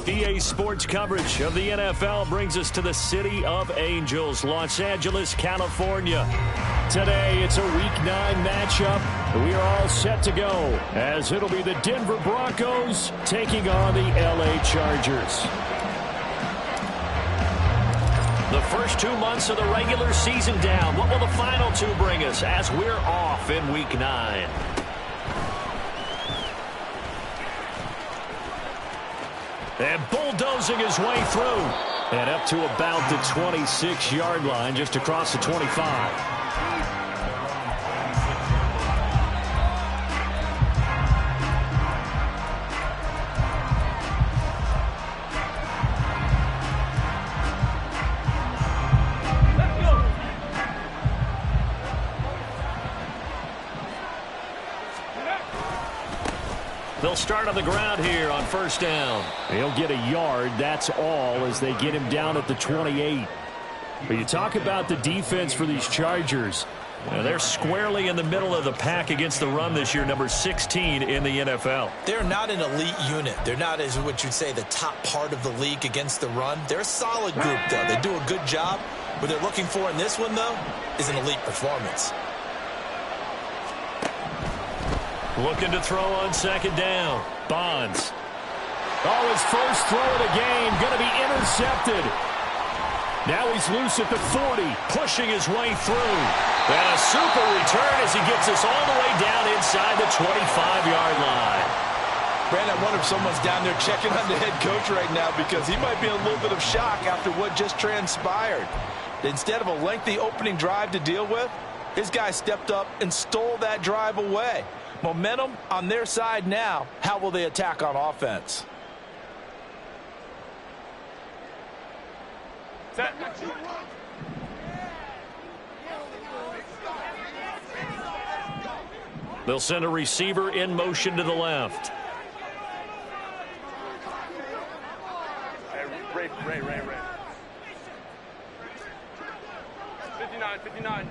EA Sports coverage of the NFL brings us to the City of Angels, Los Angeles, California. Today, it's a Week 9 matchup. We are all set to go, as it'll be the Denver Broncos taking on the LA Chargers. The first 2 months of the regular season down. What will the final 2 bring us as we're off in Week 9? And bulldozing his way through. And up to about the 26-yard line, just across the 25. They'll start on the ground here on first down. He'll get a yard, that's all, as they get him down at the 28. But you talk about the defense for these Chargers. They're squarely in the middle of the pack against the run this year, number 16 in the NFL. They're not an elite unit. They're not, as what you'd say, the top part of the league against the run. They're a solid group, though. They do a good job. What they're looking for in this one, though, is an elite performance. Looking to throw on second down. Bonds. Oh, his first throw of the game going to be intercepted. Now he's loose at the 40, pushing his way through. And a super return as he gets us all the way down inside the 25-yard line. Brandon, I wonder if someone's down there checking on the head coach right now, because he might be in a little bit of shock after what just transpired. Instead of a lengthy opening drive to deal with, his guy stepped up and stole that drive away. Momentum on their side now. How will they attack on offense? Set. They'll send a receiver in motion to the left. Ray. 59.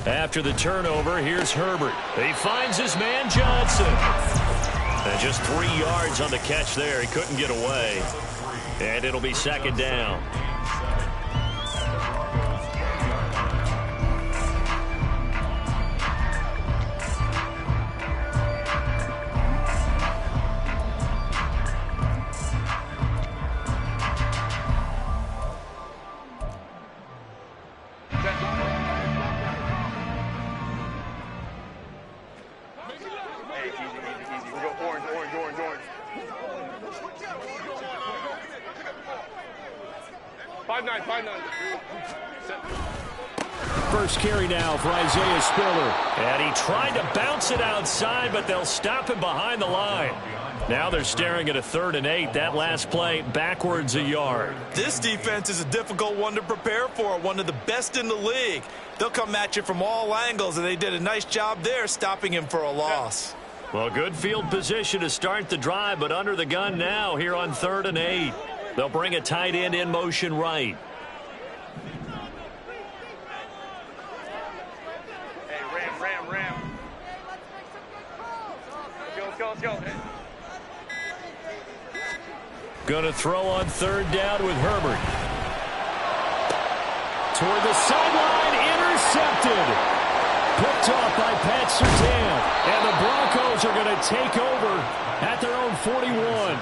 After the turnover, here's Herbert. He finds his man Johnson. And just 3 yards on the catch there. He couldn't get away. And it'll be second down. First carry now for Isaiah Spiller. And he tried to bounce it outside, but they'll stop him behind the line. Now they're staring at a 3rd and 8. That last play backwards a yard. This defense is a difficult one to prepare for, one of the best in the league. They'll come at you from all angles, and they did a nice job there stopping him for a loss. Well, good field position to start the drive, but under the gun now here on 3rd and 8. They'll bring a tight end in motion right. Ram. Let's go. Gonna throw on 3rd down with Herbert. Toward the sideline, intercepted. Picked off by Pat Surtain. And the Broncos are going to take over at their own 41.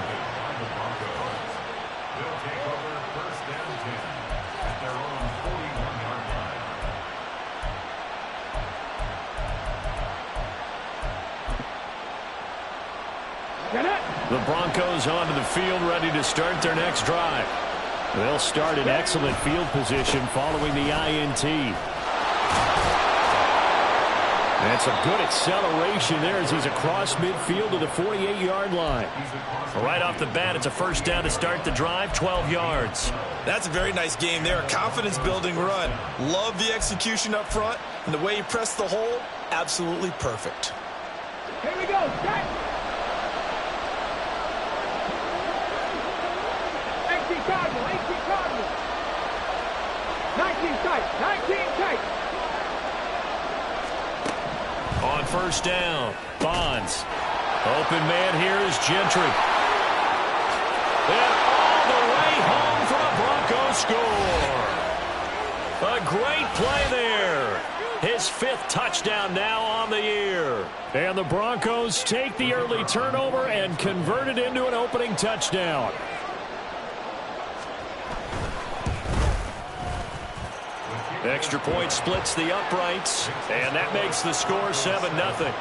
The Broncos onto the field, ready to start their next drive. They'll start in excellent field position following the INT. And some good acceleration there as he's across midfield to the 48-yard line. Right off the bat, it's a first down to start the drive, 12 yards. That's a very nice game there, a confidence-building run. Love the execution up front, and the way he pressed the hole, absolutely perfect. Here we go, set! 18 Cardinal. 19 tight. On first down, Bonds. Open man here is Gentry. And all the way home for a Broncos score. A great play there. His 5th touchdown now on the year. And the Broncos take the early turnover and convert it into an opening touchdown. Extra point splits the uprights, and that makes the score 7-0.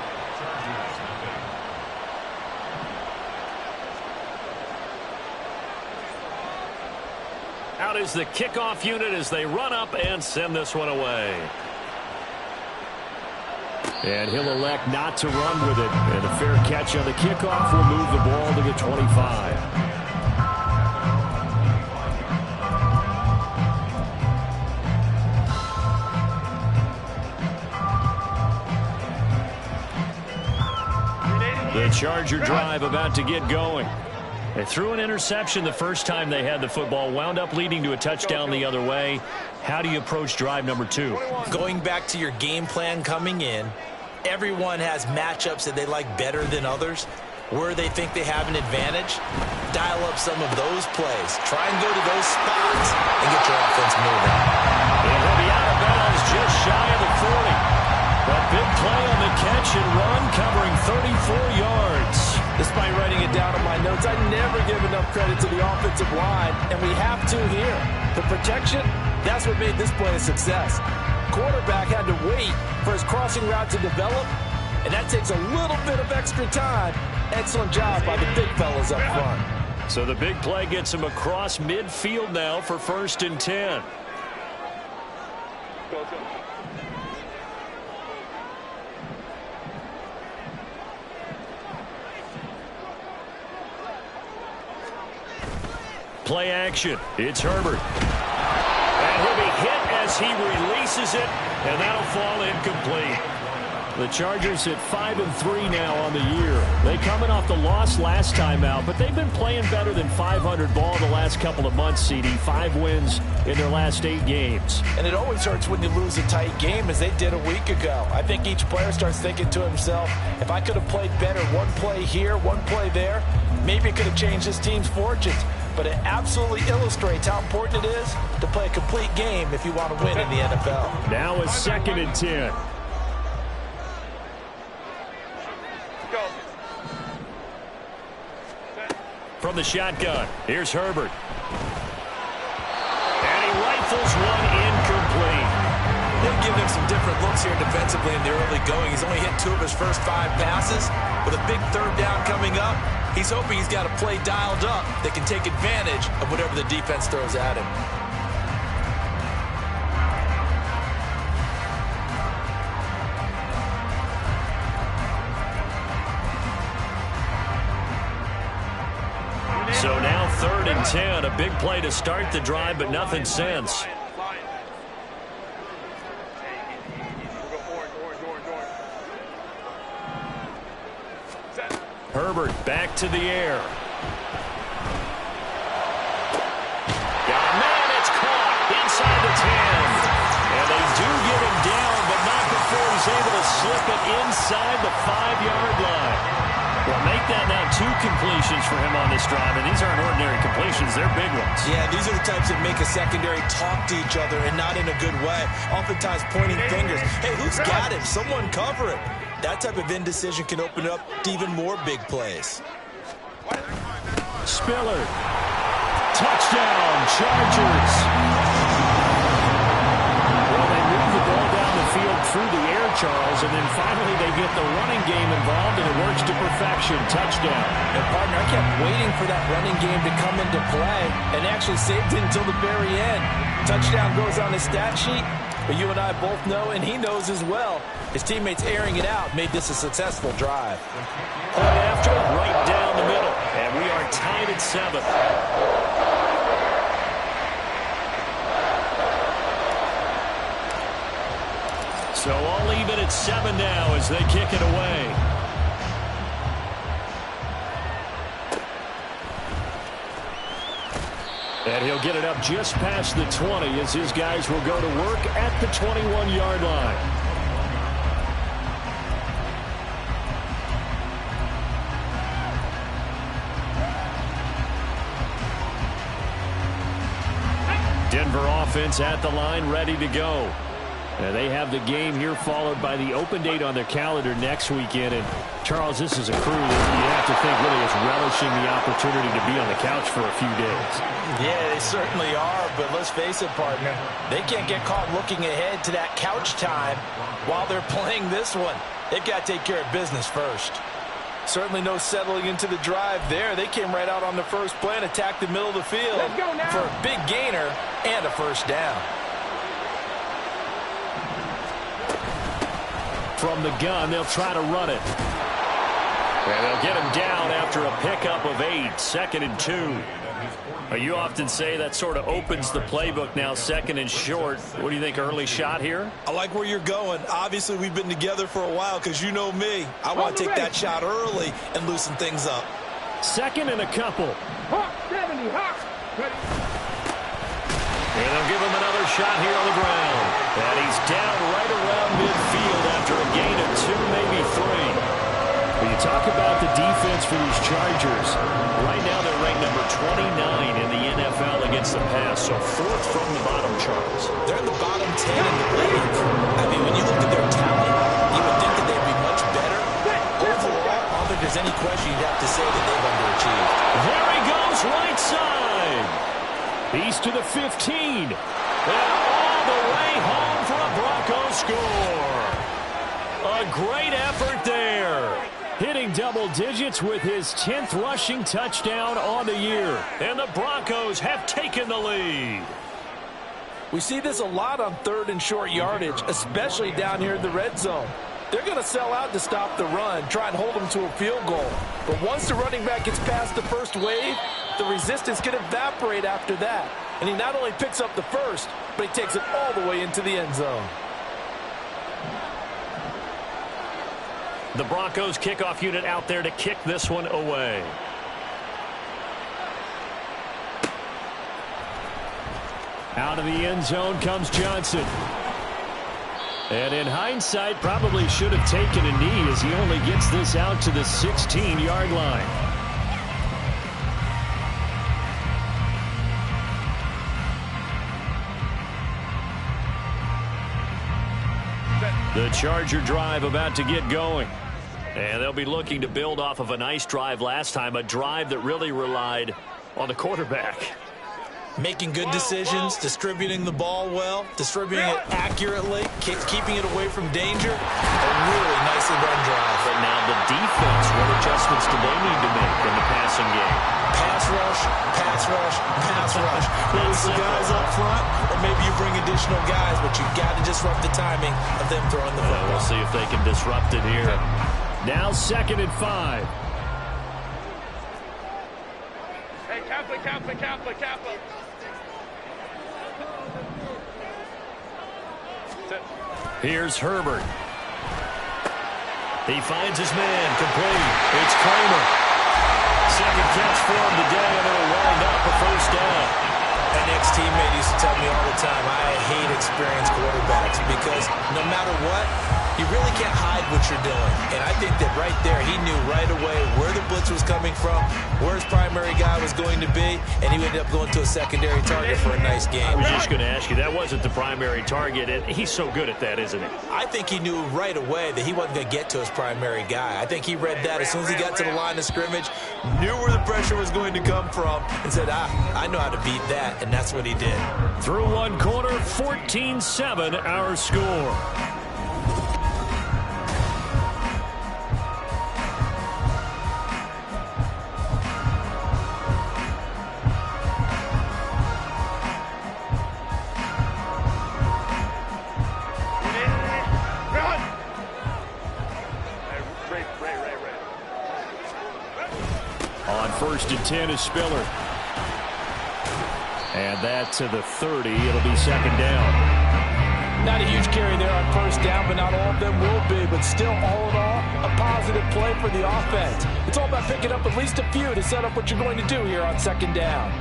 Out is the kickoff unit as they run up and send this one away. And he'll elect not to run with it. And a fair catch on the kickoff will move the ball to the 25. The Charger drive about to get going. They threw an interception the first time they had the football, wound up leading to a touchdown the other way. How do you approach drive number 2? Going back to your game plan coming in, everyone has matchups that they like better than others. Where they think they have an advantage, dial up some of those plays. Try and go to those spots and get your offense moving. And he'll be out of bounds just shy of the 40. A big play on the catch and run, covering 34 yards. Despite writing it down on my notes, I never give enough credit to the offensive line, and we have to here. The protection, that's what made this play a success. Quarterback had to wait for his crossing route to develop, and that takes a little bit of extra time. Excellent job by the big fellas up front. So the big play gets him across midfield now for 1st and 10. Play action. It's Herbert. And he'll be hit as he releases it, and that'll fall incomplete. The Chargers at 5-3 now on the year. They coming off the loss last time out, but they've been playing better than 500 ball the last couple of months, CD. 5 wins in their last 8 games. And it always hurts when you lose a tight game, as they did a week ago. I think each player starts thinking to himself, if I could have played better one play here, one play there, maybe it could have changed this team's fortunes. But it absolutely illustrates how important it is to play a complete game if you want to win in the NFL. Now a 2nd and 10. From the shotgun, here's Herbert. And he rifles one incomplete. They'll give him some different looks here defensively in the early going. He's only hit 2 of his first 5 passes. With a big 3rd down coming up, he's hoping he's got a play dialed up that can take advantage of whatever the defense throws at him. So now 3rd and 10, a big play to start the drive, but nothing since. Herbert back to the air. Got a man, it's caught inside the 10. And they do get him down, but not before he's able to slip it inside the 5-yard line. Well, make that now 2 completions for him on this drive, and these aren't ordinary completions. They're big ones. Yeah, these are the types that make a secondary talk to each other, and not in a good way. Oftentimes pointing fingers. Hey, who's got him? Someone cover it. That type of indecision can open up to even more big plays. Spiller. Touchdown, Chargers. Well, they move the ball down the field through the air, Charles, and then finally they get the running game involved, and it works to perfection. Touchdown. And, partner, I kept waiting for that running game to come into play and actually saved it until the very end. Touchdown goes on his stat sheet, but you and I both know, and he knows as well, his teammates airing it out made this a successful drive. Point after, right down the middle, and we are tied at 7. So all even at 7 now as they kick it away. And he'll get it up just past the 20 as his guys will go to work at the 21-yard line. Denver offense at the line, ready to go. They have the game here followed by the open date on their calendar next weekend. And, Charles, this is a crew that you have to think really is relishing the opportunity to be on the couch for a few days. Yeah, they certainly are, but let's face it, partner. They can't get caught looking ahead to that couch time while they're playing this one. They've got to take care of business first. Certainly no settling into the drive there. They came right out on the first play and attacked the middle of the field for a big gainer and a first down. From the gun, they'll try to run it. And they'll get him down after a pickup of 8, 2nd and 2. You often say that sort of opens the playbook now, 2nd and short. What do you think, early shot here? I like where you're going. Obviously, we've been together for a while because you know me. I want to take that shot early and loosen things up. 2nd and a couple. Hawk 70, Hawk. Ready. And they'll give him another shot here on the ground. And he's down right around midfield after a gain of 2, maybe 3. When you talk about the defense for these Chargers, right now they're ranked number 29 in the NFL against the pass, so 4th from the bottom, Charles. They're in the bottom 10 in the league. I mean, when you look at their talent, you would think that they'd be much better. Overall, I don't think there's any question you'd have to say that they've underachieved. There he goes, right side. He's to the 15. And all the way home for a Broncos score. A great effort there. Hitting double digits with his 10th rushing touchdown on the year. And the Broncos have taken the lead. We see this a lot on 3rd and short yardage, especially down here in the red zone. They're going to sell out to stop the run, try and hold them to a field goal. But once the running back gets past the first wave, the resistance can evaporate after that. And he not only picks up the first, but he takes it all the way into the end zone. The Broncos kickoff unit out there to kick this one away. Out of the end zone comes Johnson. And in hindsight, probably should have taken a knee as he only gets this out to the 16-yard line. The Charger drive about to get going. And they'll be looking to build off of a nice drive last time, a drive that really relied on the quarterback. Making good decisions, distributing the ball well, distributing it accurately, keeping it away from danger. A really nicely run drive. But now the defense, what adjustments do they need to make in the passing game? Pass rush, pass rush, pass rush. Whether it's the guys up front or maybe you bring additional guys, but you've got to disrupt the timing of them throwing the football. We'll see if they can disrupt it here. Now 2nd and 5. Hey, Kaplan. Here's Herbert. He finds his man, complete. It's Kramer. 2nd catch for him today, and it'll wind up a first down. An ex-teammate used to tell me all the time, I hate experienced quarterbacks because no matter what, you really can't hide what you're doing. And I think that right there, he knew right away where the blitz was coming from, where his primary guy was going to be, and he ended up going to a secondary target for a nice game. I was just going to ask you, that wasn't the primary target, and he's so good at that, isn't he? I think he knew right away that he wasn't going to get to his primary guy. I think he read that as soon as he got to the line of scrimmage, knew where the pressure was going to come from, and said, I know how to beat that, and that's what he did. Through one quarter, 14-7 our score. On 1st and 10 is Spiller. And that to the 30. It'll be 2nd down. Not a huge carry there on first down, but not all of them will be. But still, all in all, a positive play for the offense. It's all about picking up at least a few to set up what you're going to do here on 2nd down.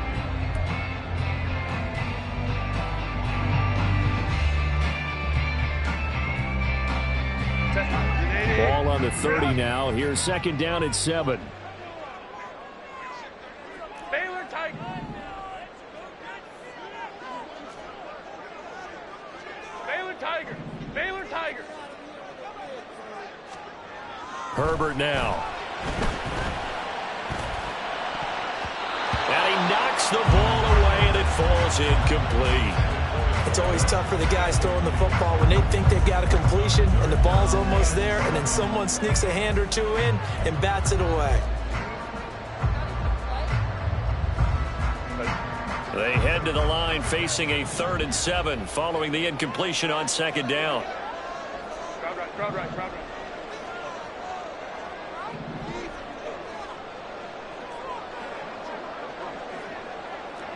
Ball on the 30 now. Here's 2nd down at 7. Baylor tight. Herbert now. And he knocks the ball away, and it falls incomplete. It's always tough for the guys throwing the football when they think they've got a completion and the ball's almost there, and then someone sneaks a hand or two in and bats it away. They head to the line facing a 3rd and 7 following the incompletion on 2nd down. Crowd right.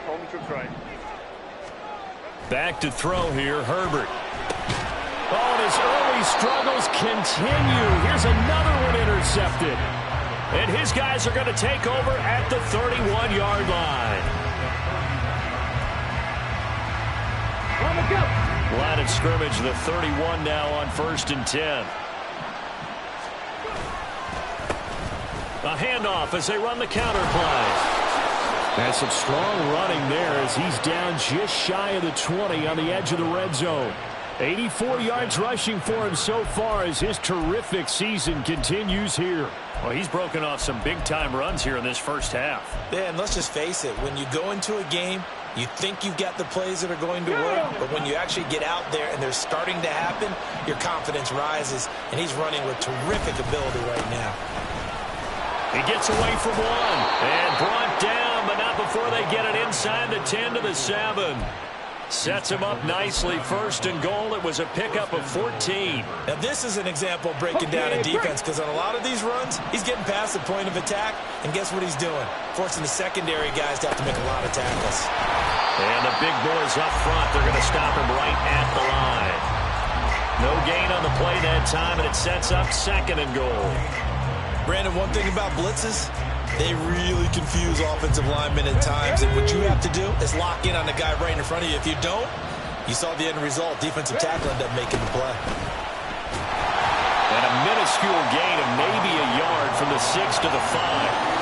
Home troops right. Back to throw here, Herbert. Oh, and his early struggles continue. Here's another one intercepted. And his guys are going to take over at the 31-yard line. Line of scrimmage, the 31 now on 1st and 10. A handoff as they run the counter play. That's some strong running there as he's down just shy of the 20 on the edge of the red zone. 84 yards rushing for him so far as his terrific season continues here. Well, he's broken off some big-time runs here in this first half. Yeah, and let's just face it, when you go into a game, you think you've got the plays that are going to work, but when you actually get out there and they're starting to happen, your confidence rises, and he's running with terrific ability right now. He gets away from one and brought down, but not before they get it inside the 10 to the 7. Sets him up nicely. 1st and goal. It was a pickup of 14. Now, this is an example of breaking down in defense, because on a lot of these runs, he's getting past the point of attack, and guess what he's doing? Forcing the secondary guys to have to make a lot of tackles. And the big boys up front, they're going to stop him right at the line. No gain on the play that time, and it sets up 2nd and goal. Brandon, one thing about blitzes, they really confuse offensive linemen at times, and what you have to do is lock in on the guy right in front of you. If you don't, you saw the end result. Defensive tackle ended up making the play. And a minuscule gain of maybe a yard from the 6 to the 5.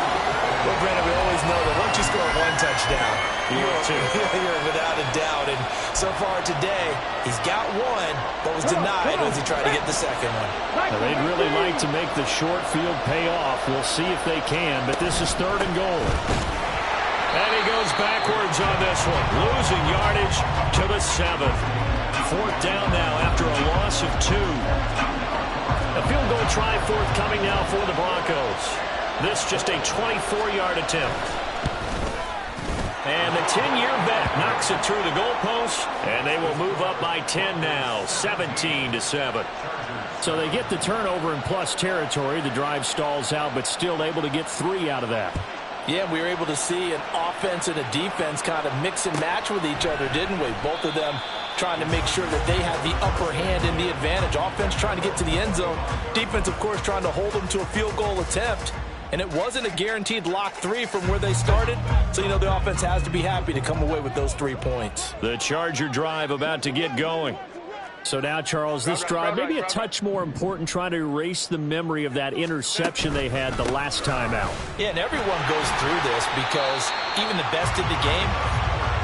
Well, Brandon, we always know that once you score one touchdown, you're without a doubt. And so far today, he's got one, but was denied as he tried to get the second one. Now, they'd really like to make the short field pay off. We'll see if they can, but this is 3rd and goal. And he goes backwards on this one, losing yardage to the 7th. 4th down now after a loss of 2. A field goal try forthcoming now for the Broncos. This just a 24-yard attempt. And the 10-year vet knocks it through the goalpost, and they will move up by 10 now, 17-7. So they get the turnover in plus territory. The drive stalls out, but still able to get 3 out of that. Yeah, we were able to see an offense and a defense kind of mix and match with each other, didn't we? Both of them trying to make sure that they had the upper hand and the advantage. Offense trying to get to the end zone. Defense, of course, trying to hold them to a field goal attempt. And it wasn't a guaranteed lock 3 from where they started. So, you know, the offense has to be happy to come away with those 3 points. The Charger drive about to get going. So now, Charles, this drive maybe a touch more important, trying to erase the memory of that interception they had the last time out. Yeah, and everyone goes through this because even the best in the game,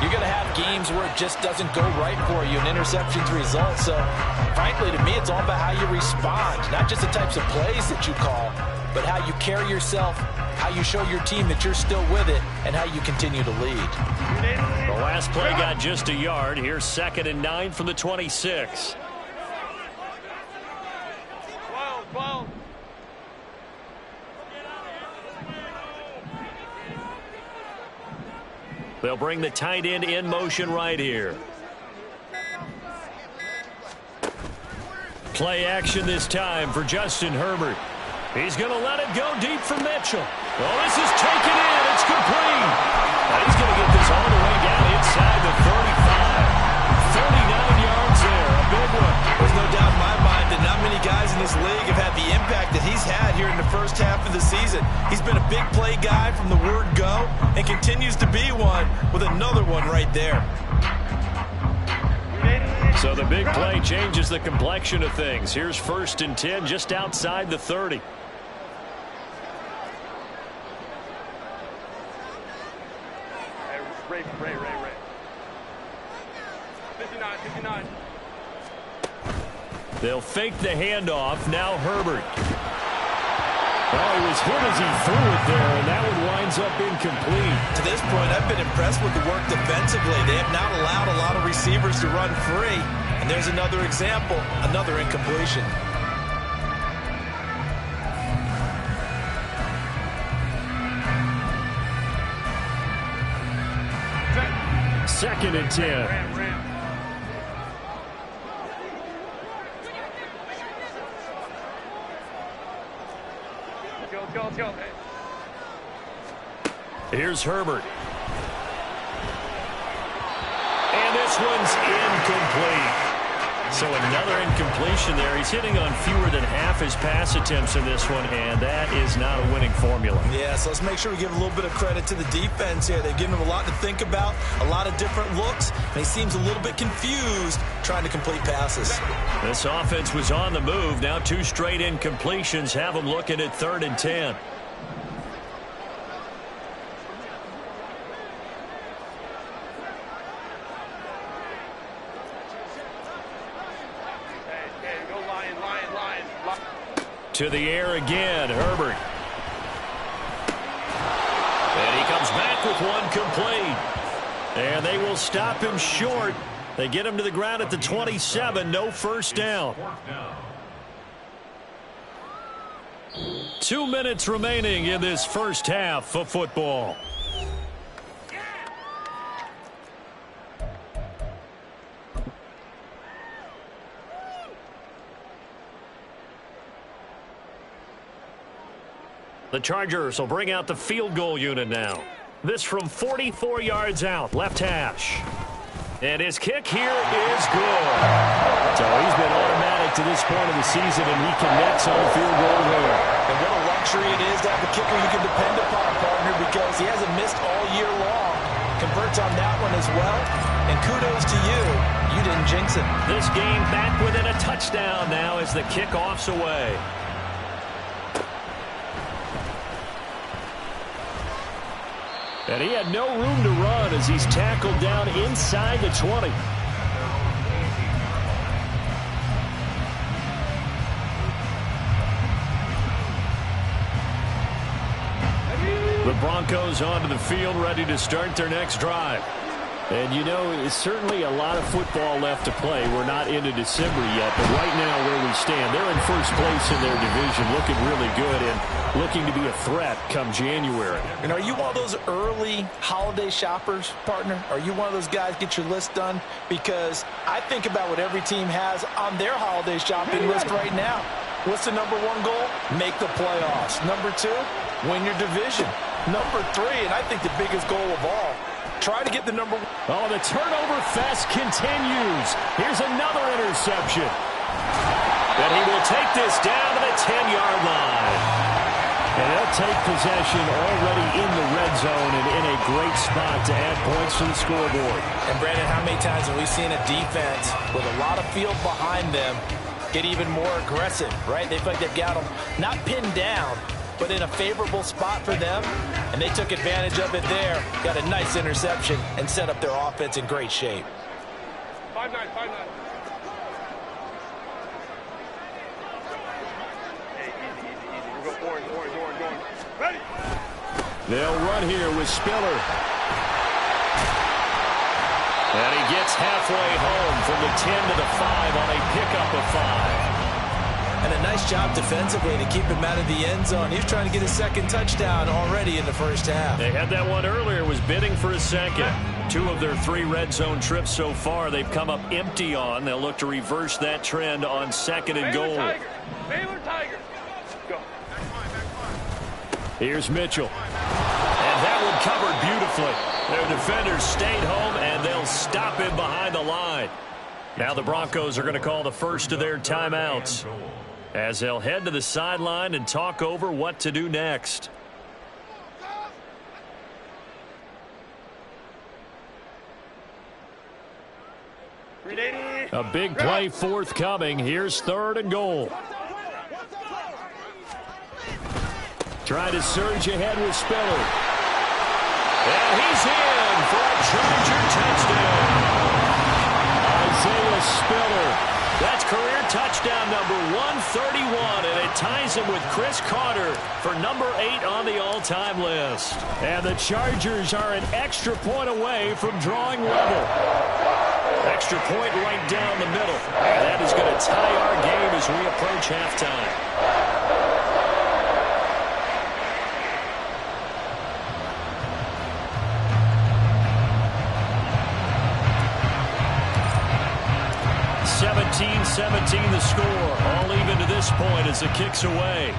you're going to have games where it just doesn't go right for you, and interceptions result. So, frankly, to me, it's all about how you respond, not just the types of plays that you call, but how you carry yourself, how you show your team that you're still with it, and how you continue to lead. The last play got just a yard. Here's 2nd and 9 from the 26. 12. They'll bring the tight end in motion right here. Play action this time for Justin Herbert. He's going to let it go deep for Mitchell. Oh, this is taken in. It's complete. And he's going to get this all the way down inside the 35. 39 yards there. A big one. There's no doubt in my mind that not many guys in this league have had the impact that he's had here in the first half of the season. He's been a big play guy from the word go and continues to be one with another one right there. So the big play changes the complexion of things. Here's 1st and 10 just outside the 30. Ray. 59. They'll fake the handoff. Now Herbert. Well, he was hit as he threw it there, and that one winds up incomplete. To this point, I've been impressed with the work defensively. They have not allowed a lot of receivers to run free. And there's another example, another incompletion. Second and 10. Let's go. Here's Herbert. And this one's incomplete. So another incompletion there. He's hitting on fewer than half his pass attempts in this one, and that is not a winning formula. Yeah, so let's make sure we give a little bit of credit to the defense here. They've given him a lot to think about, a lot of different looks, and he seems a little bit confused trying to complete passes. This offense was on the move. Now 2 straight incompletions have them looking at 3rd and 10. To the air again, Herbert. And he comes back with one complete. And they will stop him short. They get him to the ground at the 27. No first down. 2 minutes remaining in this first half of football. The Chargers will bring out the field goal unit now. This from 44 yards out, left hash. And his kick here is good. So he's been automatic to this point of the season, and he connects on the field goal there. And what a luxury it is to have a kicker you can depend upon, partner, because he hasn't missed all year long. Converts on that one as well. And kudos to you. You didn't jinx it. This game back within a touchdown now as the kickoff's away. And he had no room to run as he's tackled down inside the 20. The Broncos onto the field, ready to start their next drive. And, you know, it's certainly a lot of football left to play. We're not into December yet, but right now where we stand, they're in first place in their division, looking really good and looking to be a threat come January. And are you one of those early holiday shoppers, partner? Are you one of those guys get your list done? Because I think about what every team has on their holiday shopping list right now. What's the number 1 goal? Make the playoffs. Number 2, win your division. Number 3, and I think the biggest goal of all, try to get the number 1. Oh, the turnover fest continues. Here's another interception. And he will take this down to the 10-yard line. And they'll take possession already in the red zone and in a great spot to add points to the scoreboard. And, Brandon, how many times have we seen a defense with a lot of field behind them get even more aggressive, right? They feel like they've got them not pinned down, but in a favorable spot for them, and they took advantage of it there. Got a nice interception and set up their offense in great shape. 5-9. Hey, easy. We'll go orange. Ready? They'll run here with Spiller. And he gets halfway home from the 10 to the 5 on a pickup of 5. And a nice job defensively to keep him out of the end zone. He was trying to get his second touchdown already in the first half. They had that one earlier, was bidding for a second. 2 of their 3 red zone trips so far they've come up empty on. They'll look to reverse that trend on 2nd and goal. Baylor Tigers. Go. Here's Mitchell. And that one covered beautifully. Their defenders stayed home, and they'll stop him behind the line. Now the Broncos are going to call the first of their timeouts as they'll head to the sideline and talk over what to do next. A big play forthcoming. Here's 3rd and goal. Trying to surge ahead with Spiller. And he's in for a Charger touchdown. Isaiah Spiller That's career touchdown number 131, and it ties him with Chris Carter for number 8 on the all-time list. And the Chargers are an extra point away from drawing level. Extra point right down the middle. And that is going to tie our game as we approach halftime. 17-17 the score. All even to this point as the kick's away.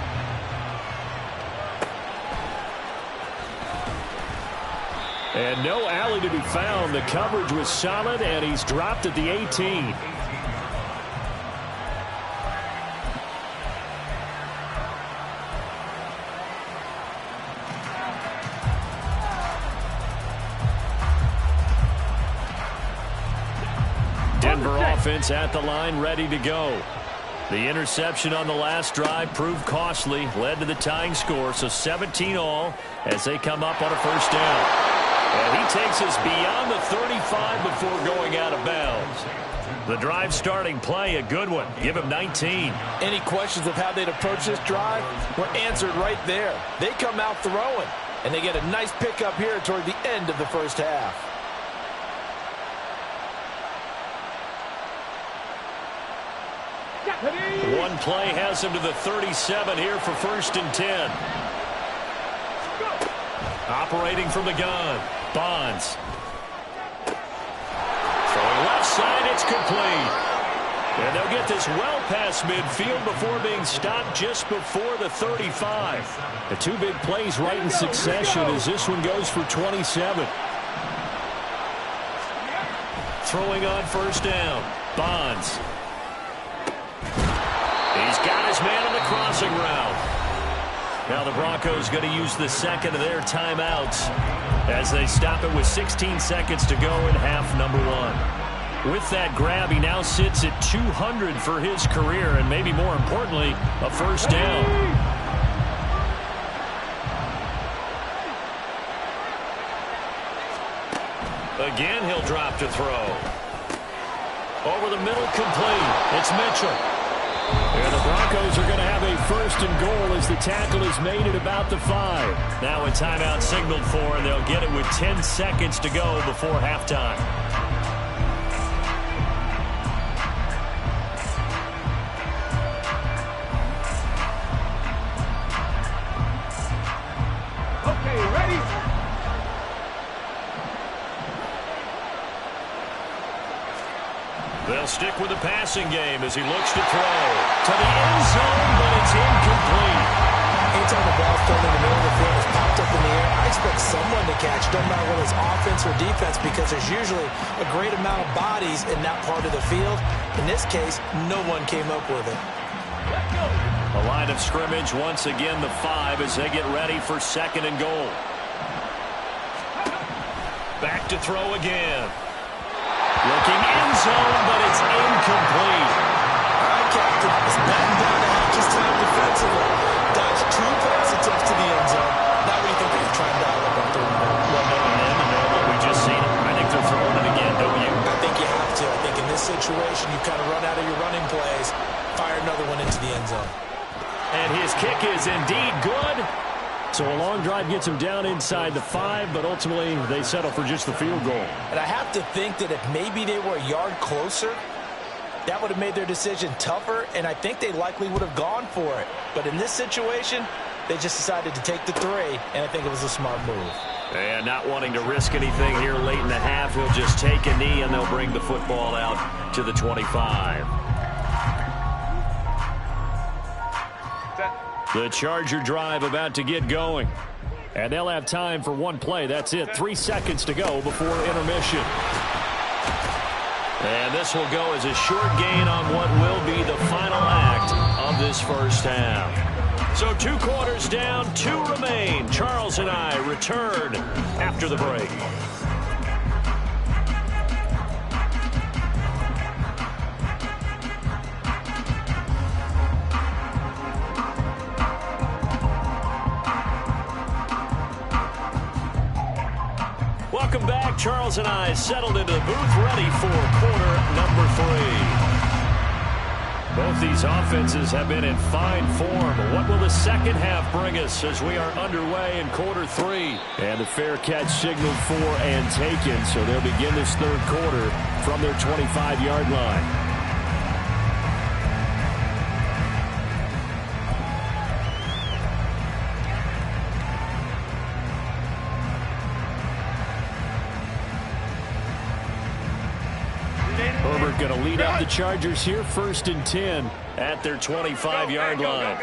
And no alley to be found. The coverage was solid, and he's dropped at the 18. Offense at the line, ready to go. The interception on the last drive proved costly, led to the tying score, so 17 all as they come up on a first down. And he takes us beyond the 35 before going out of bounds. The drive starting play, a good one. Give him 19. Any questions of how they'd approach this drive were answered right there. They come out throwing, and they get a nice pickup here toward the end of the first half. One play has him to the 37 here for 1st and 10. Operating from the gun, Bonds. Throwing left side, it's complete. And they'll get this well past midfield before being stopped just before the 35. The two big plays right in succession as this one goes for 27. Throwing on first down, Bonds. He's got his man on the crossing route. Now the Broncos going to use the second of their timeouts as they stop it with 16 seconds to go in half number 1. With that grab, he now sits at 200 for his career, and maybe more importantly, a first down. Again, he'll drop to throw. Over the middle, complete. It's Mitchell. And the Broncos are going to have a 1st and goal as the tackle is made at about the 5. Now a timeout signaled for, and they'll get it with 10 seconds to go before halftime. Okay, ready? They'll stick with the passing game as he looks to throw. To the end zone, but it's incomplete. Anytime the ball's thrown in the middle of the field, it's popped up in the air, I expect someone to catch, no matter whether it's offense or defense, because there's usually a great amount of bodies in that part of the field. In this case, no one came up with it. A line of scrimmage, once again the 5 as they get ready for 2nd and goal. Back to throw again. Looking end zone, but it's incomplete. All right, Captain. It's batting down to half his time defensively. Dodged 2 pass attempts to the end zone. Now what do you think they're trying to dial up on 3rd and goal? Well, knowing them and knowing what we just seen, I think they're throwing it again, don't you? I think you have to. I think in this situation, you kind of run out of your running plays, fire another one into the end zone. And his kick is indeed good. So a long drive gets him down inside the 5, but ultimately they settle for just the field goal. And I have to think that if maybe they were a yard closer, that would have made their decision tougher, and I think they likely would have gone for it. But in this situation, they just decided to take the 3, and I think it was a smart move. And not wanting to risk anything here late in the half, he'll just take a knee, and they'll bring the football out to the 25. The Charger drive about to get going. And they'll have time for one play. That's it. 3 seconds to go before intermission. And this will go as a short gain on what will be the final act of this first half. So 2 quarters down, 2 remain. Charles and I return after the break. Welcome back. Charles and I settled into the booth ready for quarter number 3. Both these offenses have been in fine form. What will the second half bring us as we are underway in quarter 3? And the fair catch signaled for and taken, so they'll begin this third quarter from their 25-yard line. Herbert going to lead up the Chargers here, 1st and 10 at their 25-yard line.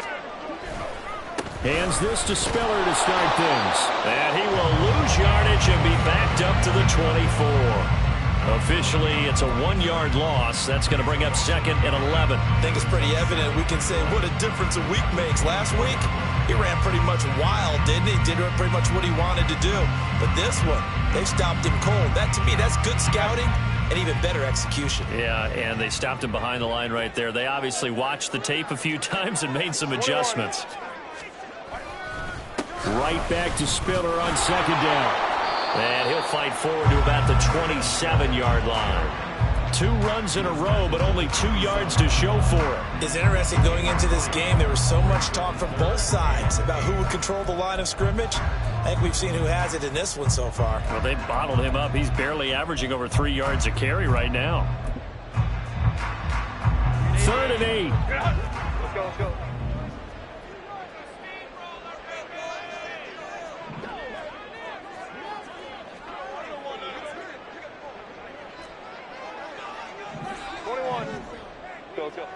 Hands this to Spiller to start things. And he will lose yardage and be backed up to the 24. Officially, it's a 1-yard loss. That's going to bring up 2nd and 11. I think it's pretty evident. We can say what a difference a week makes. Last week, he ran pretty much wild, didn't he? Did pretty much what he wanted to do. But this one, they stopped him cold. That, to me, that's good scouting. And even better execution. Yeah, and they stopped him behind the line right there. They obviously watched the tape a few times and made some adjustments. Right back to Spiller on 2nd down. And he'll fight forward to about the 27-yard line. 2 runs in a row, but only 2 yards to show for it. It's interesting going into this game. There was so much talk from both sides about who would control the line of scrimmage. I think we've seen who has it in this one so far. Well, they bottled him up. He's barely averaging over 3 yards a carry right now. 3rd and 8. Let's go, let's go. Let's go.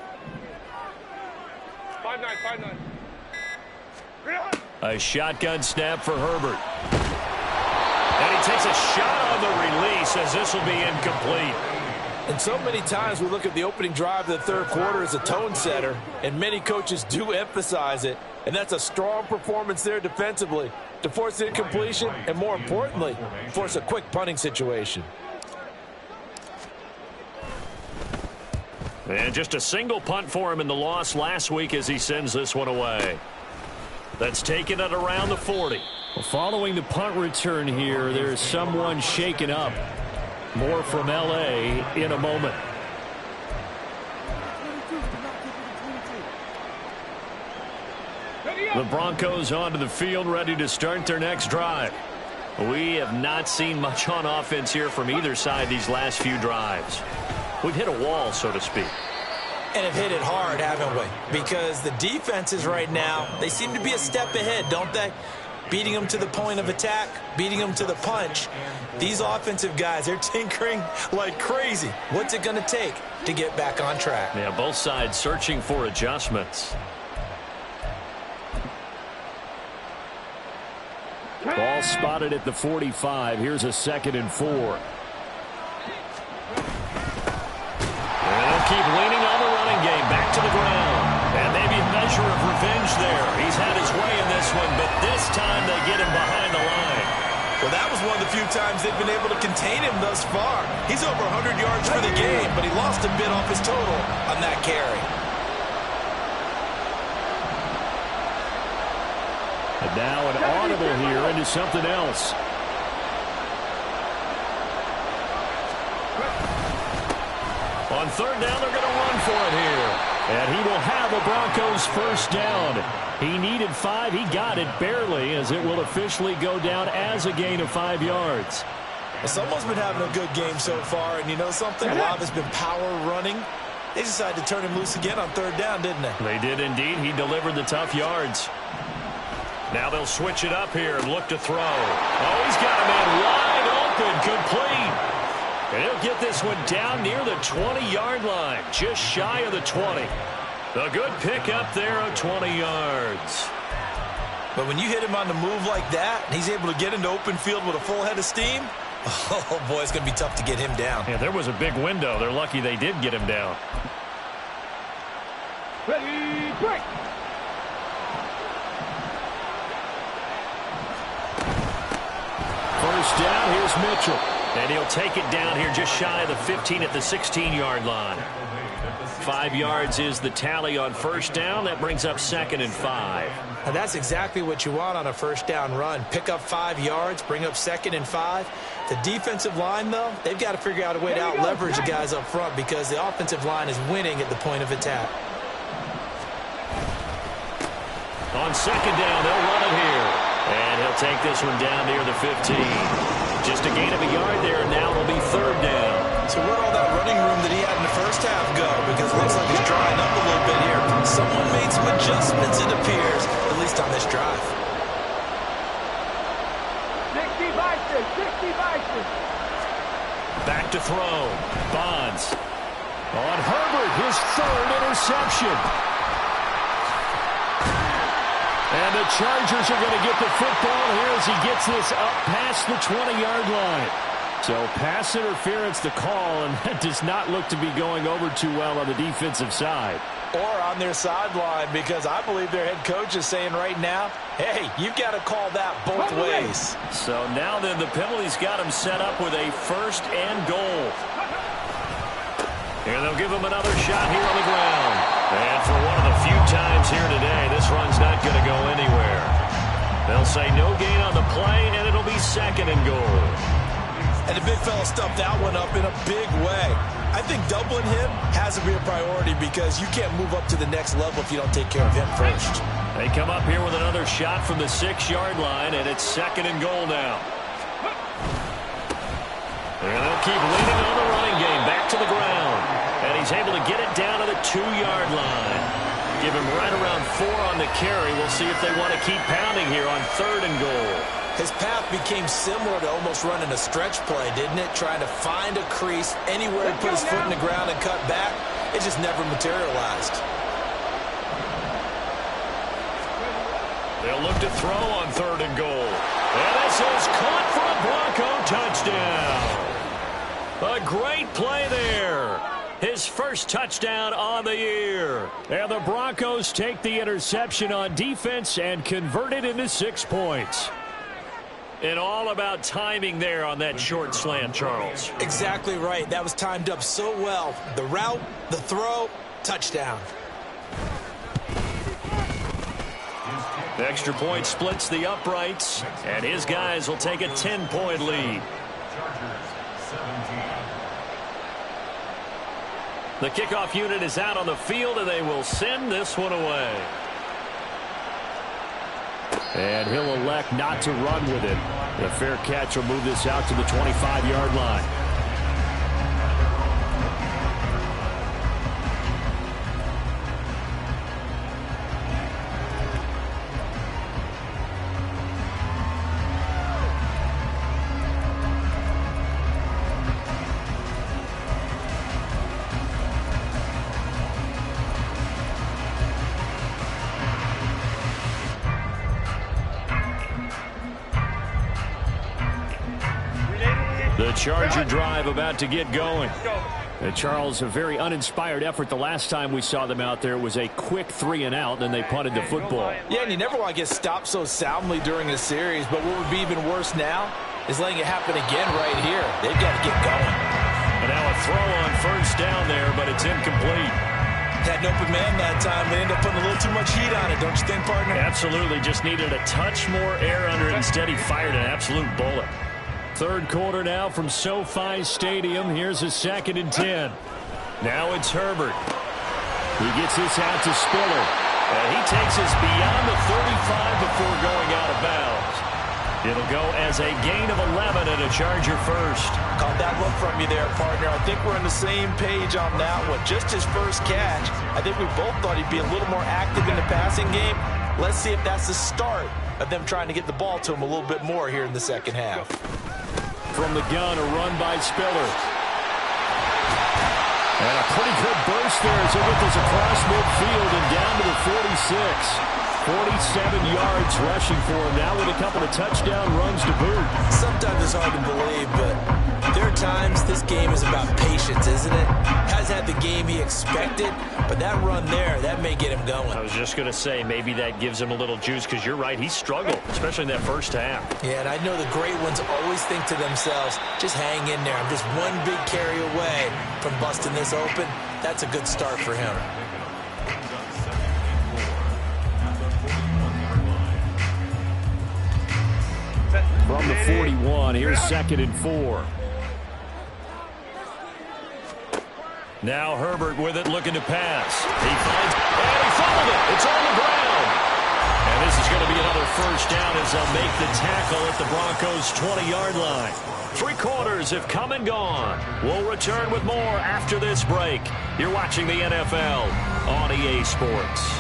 5-9. A shotgun snap for Herbert. And he takes a shot on the release as this will be incomplete. And so many times we look at the opening drive of the third quarter as a tone setter, and many coaches do emphasize it. And that's a strong performance there defensively to force incompletion and, more importantly, force a quick punting situation. And just a single punt for him in the loss last week as he sends this one away. That's taken at around the 40. Well, following the punt return here, there's someone shaken up. More from L.A. in a moment. The Broncos onto the field, ready to start their next drive. We have not seen much on offense here from either side these last few drives. We've hit a wall, so to speak. And have hit it hard, haven't we? Because the defenses right now, they seem to be a step ahead, don't they? Beating them to the point of attack, beating them to the punch. These offensive guys, they're tinkering like crazy. What's it going to take to get back on track? Yeah, both sides searching for adjustments. Ball spotted at the 45. Here's a 2nd and 4. Keep leaning on the running game, back to the ground. And maybe a measure of revenge there. He's had his way in this one, but this time they get him behind the line. Well, that was one of the few times they've been able to contain him thus far. He's over 100 yards for the game, but he lost a bit off his total on that carry. And now an audible here into something else. On 3rd down, they're going to run for it here. And he will have a Broncos 1st down. He needed 5. He got it barely, as it will officially go down as a gain of 5 yards. Someone's been having a good game so far, and you know something? A lot of it's been power running. They decided to turn him loose again on 3rd down, didn't they? They did indeed. He delivered the tough yards. Now they'll switch it up here and look to throw. Oh, he's got a man wide open, complete. And he'll get this one down near the 20-yard line, just shy of the 20. A good pick up there of 20 yards. But when you hit him on the move like that, and he's able to get into open field with a full head of steam, oh, boy, it's going to be tough to get him down. Yeah, there was a big window. They're lucky they did get him down. Ready, break. First down, here's Mitchell. And he'll take it down here just shy of the 15 at the 16-yard line. 5 yards is the tally on first down. That brings up 2nd and 5. Now that's exactly what you want on a first down run. Pick up 5 yards, bring up 2nd and 5. The defensive line, though, they've got to figure out a way to out-leverage the guys up front because the offensive line is winning at the point of attack. On 2nd down, they'll run it here. And he'll take this one down near the 15. Just a gain of a yard there, and now it'll be 3rd down. So where'd all that running room that he had in the first half go? Because it looks like it's drying up a little bit here. Someone made some adjustments, it appears, at least on this drive. 60 Vikings, 60 Vikings. Back to throw. Bonds. On Herbert, his 3rd interception. And the Chargers are going to get the football here as he gets this up past the 20-yard line. So pass interference the call, and that does not look to be going over too well on the defensive side. Or on their sideline, because I believe their head coach is saying right now, hey, you've got to call that both ways. So now then the penalty's got him set up with a 1st and goal. And they'll give him another shot here on the ground. And for one of the few times here today, this run's not going to go anywhere. They'll say no gain on the play, and it'll be 2nd and goal. And the big fella stuffed that one up in a big way. I think doubling him has to be a priority because you can't move up to the next level if you don't take care of him first. They come up here with another shot from the 6-yard line, and it's 2nd and goal now. And they'll keep leaning on the running game back to the ground. And he's able to get it down to the 2-yard line. Give him right around 4 on the carry. We'll see if they want to keep pounding here on 3rd and goal. His path became similar to almost running a stretch play, didn't it? Trying to find a crease anywhere to put his foot in the ground and cut back. It just never materialized. They'll look to throw on 3rd and goal. And this is caught for a Bronco touchdown. A great play there. His first touchdown on the year. And the Broncos take the interception on defense and convert it into 6 points. And all about timing there on that short slant, Charles. Exactly right. That was timed up so well. The route, the throw, touchdown. The extra point splits the uprights, and his guys will take a 10-point lead. The kickoff unit is out on the field, and they will send this one away. And he'll elect not to run with it. The fair catch will move this out to the 25-yard line. The Charger drive about to get going. Charles, a very uninspired effort the last time we saw them out there. It was a quick 3-and-out, and they punted the football. Yeah, and you never want to get stopped so soundly during a series, but what would be even worse now is letting it happen again right here. They've got to get going. And now a throw on 1st down there, but it's incomplete. Had an open man that time, but ended up putting a little too much heat on it, don't you think, partner? Absolutely, just needed a touch more air under it. Instead, he fired an absolute bullet. 3rd quarter now from SoFi Stadium. Here's a 2nd and 10. Now it's Herbert. He gets this out to Spiller. And he takes us beyond the 35 before going out of bounds. It'll go as a gain of 11 and a Charger first. Caught that look from you there, partner. I think we're on the same page on that one. Just his first catch. I think we both thought he'd be a little more active in the passing game. Let's see if that's the start of them trying to get the ball to him a little bit more here in the second half. From the gun, a run by Spiller. And a pretty good burst there as it ripples across midfield and down to the 46. 47 yards rushing for him now with a couple of touchdown runs to boot. Sometimes it's hard to believe, but there are times this game is about patience, isn't it? Has had the game he expected, but that run there, that may get him going. I was just going to say, maybe that gives him a little juice, because you're right, he struggled, especially in that first half. Yeah, and I know the great ones always think to themselves, just hang in there. I'm just one big carry away from busting this open. That's a good start for him. From the 41, here's 2nd and 4. Now Herbert with it, looking to pass. He finds, and he fumbled it. It's on the ground. And this is going to be another first down as they'll make the tackle at the Broncos' 20-yard line. 3 quarters have come and gone. We'll return with more after this break. You're watching the NFL on EA Sports.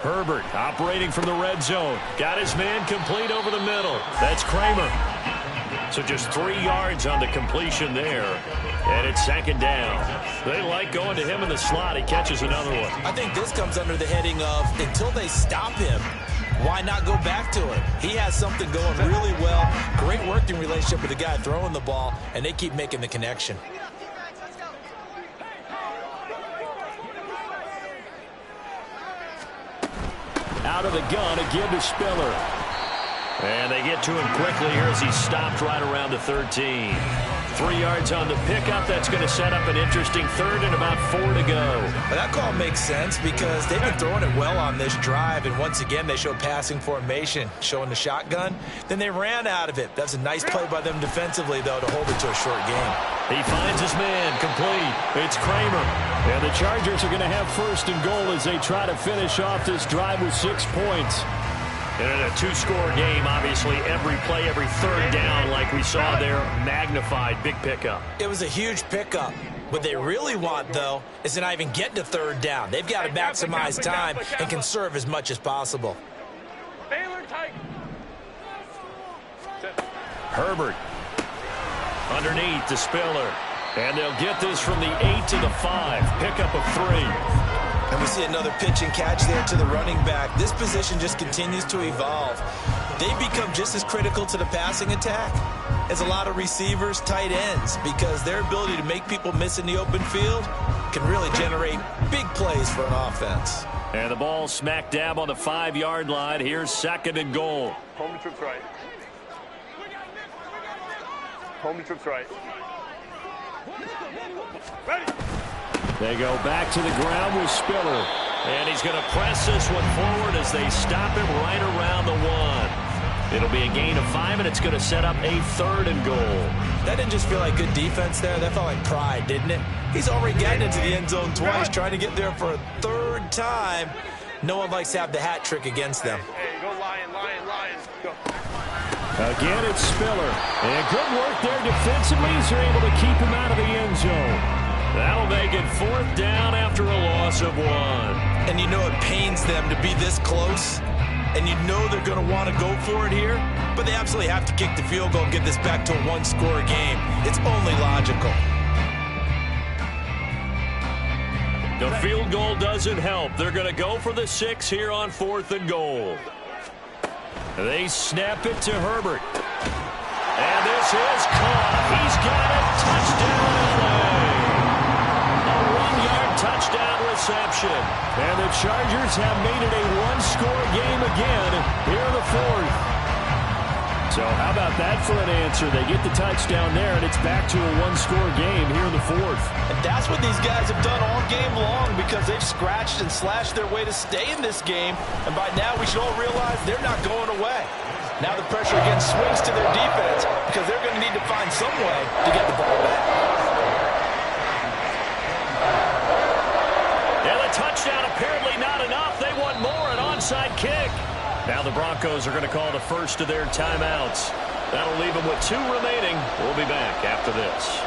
Herbert operating from the red zone. Got his man complete over the middle. That's Kramer. So just 3 yards on the completion there. And it's 2nd down. They like going to him in the slot. He catches another one. I think this comes under the heading of, until they stop him, why not go back to it? He has something going really well. Great working relationship with the guy throwing the ball, and they keep making the connection. Out of the gun, again to Spiller. And they get to him quickly here as he stopped right around the 13. 3 yards on the pickup. That's going to set up an interesting 3rd and about 4 to go. Well, that call makes sense because they've been throwing it well on this drive, and once again they showed passing formation, showing the shotgun. Then they ran out of it. That's a nice play by them defensively, though, to hold it to a short game. He finds his man complete. It's Kramer. And the Chargers are going to have 1st and goal as they try to finish off this drive with 6 points. And in a 2-score game, obviously, every play, every 3rd down, like we saw there, magnified, big pickup. It was a huge pickup. What they really want, though, is to not even get to 3rd down. They've got to maximize time and conserve as much as possible. Herbert underneath to Spiller. And they'll get this from the 8 to the 5. Pickup of 3. And we see another pitch and catch there to the running back. This position just continues to evolve. They become just as critical to the passing attack as a lot of receivers, tight ends, because their ability to make people miss in the open field can really generate big plays for an offense. And the ball smack dab on the 5-yard line. Here's 2nd and goal. Home trips right. Home trips right. Ready. They go back to the ground with Spiller. And he's going to press this one forward as they stop him right around the 1. It'll be a gain of 5, and it's going to set up a 3rd and goal. That didn't just feel like good defense there. That felt like pride, didn't it? He's already gotten into the end zone twice, trying to get there for a 3rd time. No one likes to have the hat trick against them. Hey, go Lion, Lion, Lion. Go. Again, it's Spiller. And good work there defensively as they're able to keep him out of the end zone. That'll make it 4th down after a loss of 1. And you know it pains them to be this close. And you know they're going to want to go for it here. But they absolutely have to kick the field goal and get this back to a 1-score game. It's only logical. The field goal doesn't help. They're going to go for the 6 here on 4th and goal. They snap it to Herbert. And this is caught. He's got it. Touchdown, LA. A 1-yard touchdown reception. And the Chargers have made it a 1-score game again here in the 4th. So how about that for an answer? They get the touchdown there, and it's back to a 1-score game here in the 4th. And that's what these guys have done all game long, because they've scratched and slashed their way to stay in this game. And by now we should all realize they're not going away. Now the pressure again swings to their defense, because they're going to need to find some way to get the ball back. And the touchdown apparently not enough. They want more, an onside kick. Now the Broncos are going to call the first of their timeouts. That'll leave them with 2 remaining. We'll be back after this.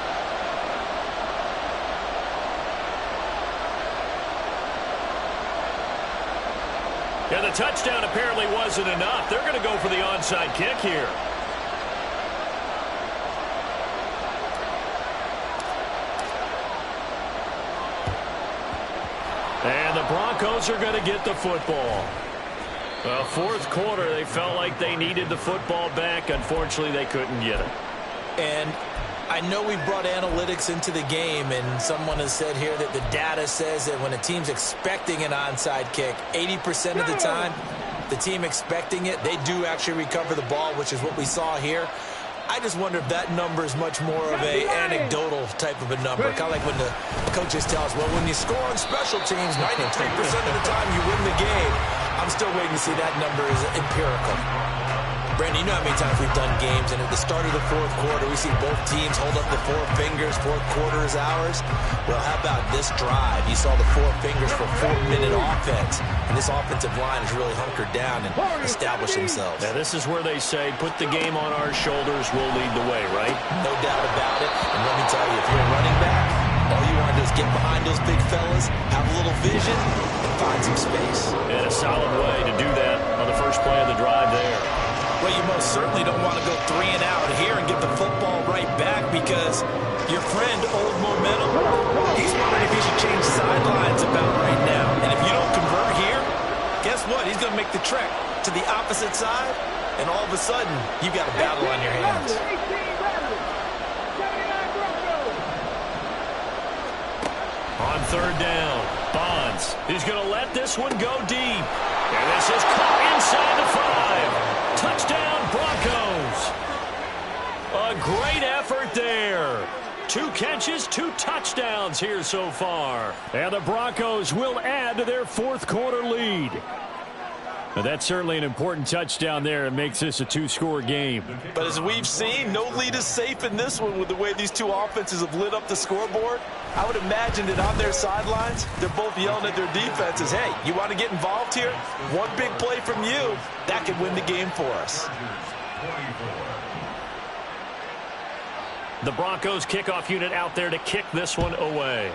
And the touchdown apparently wasn't enough. They're going to go for the onside kick here. And the Broncos are going to get the football. Well, fourth quarter, they felt like they needed the football back. Unfortunately, they couldn't get it. And I know we brought analytics into the game, and someone has said here that the data says that when a team's expecting an onside kick, 80% of the time, the team expecting it, they do actually recover the ball, which is what we saw here. I just wonder if that number is much more of a anecdotal type of a number. Kind of like when the coaches tell us, well, when you score on special teams, 93% of the time you win the game. I'm still waiting to see that number is empirical. Brandon, you know how many times we've done games, and at the start of the fourth quarter, we see both teams hold up the four fingers, fourth quarter is ours. Well, how about this drive? You saw the four fingers for 4-minute offense, and this offensive line has really hunkered down and established themselves. Now, this is where they say, put the game on our shoulders, we'll lead the way, right? No doubt about it. And let me tell you, if you're a running back, all you want to do is get behind those big fellas, have a little vision, and find some space. And a solid way to do that on the first play of the drive there. Well, you most certainly don't want to go 3 and out here and get the football right back, because your friend, Old Momentum, he's wondering if he should change sidelines about right now. And if you don't convert here, guess what? He's going to make the trek to the opposite side, and all of a sudden, you've got a battle on your hands. On third down, Bonds is going to let this one go deep. And this is caught inside the 5. Touchdown, Broncos. A great effort there. 2 catches, 2 touchdowns here so far. And the Broncos will add to their fourth quarter lead. But that's certainly an important touchdown there. It makes this a 2-score game. But as we've seen, no lead is safe in this one with the way these two offenses have lit up the scoreboard. I would imagine that on their sidelines, they're both yelling at their defenses, hey, you want to get involved here? One big play from you, that could win the game for us. The Broncos kickoff unit out there to kick this one away.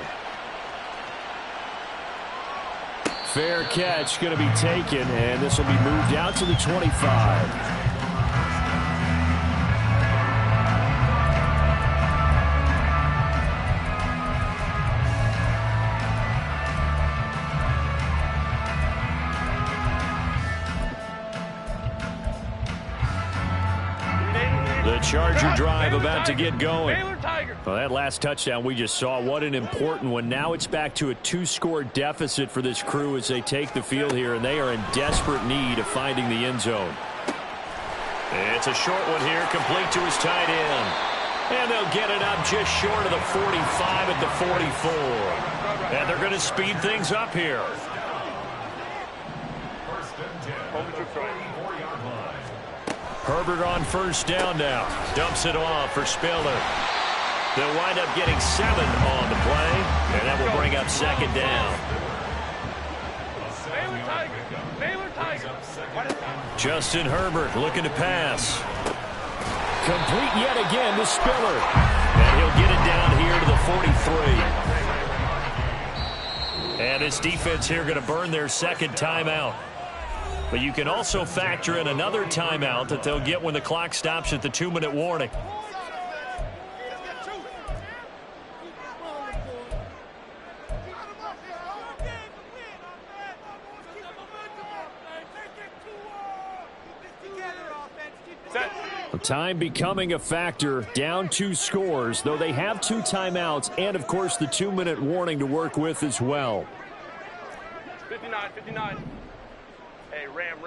Fair catch going to be taken, and this will be moved out to the 25. The Charger drive about to get going. Well, that last touchdown we just saw, what an important one. Now it's back to a 2-score deficit for this crew as they take the field here, and they are in desperate need of finding the end zone. It's a short one here, complete to his tight end. And they'll get it up just short of the 45 at the 44. And they're going to speed things up here. Herbert on first down now. Dumps it off for Spiller. They'll wind up getting 7 on the play, and that will bring up second down. Justin Herbert looking to pass. Complete yet again to Spiller. And he'll get it down here to the 43. And this defense here going to burn their second timeout. But you can also factor in another timeout that they'll get when the clock stops at the 2-minute warning. Time becoming a factor, down 2 scores, though they have 2 timeouts and, of course, the 2-minute warning to work with as well. 59. Hey, Ram.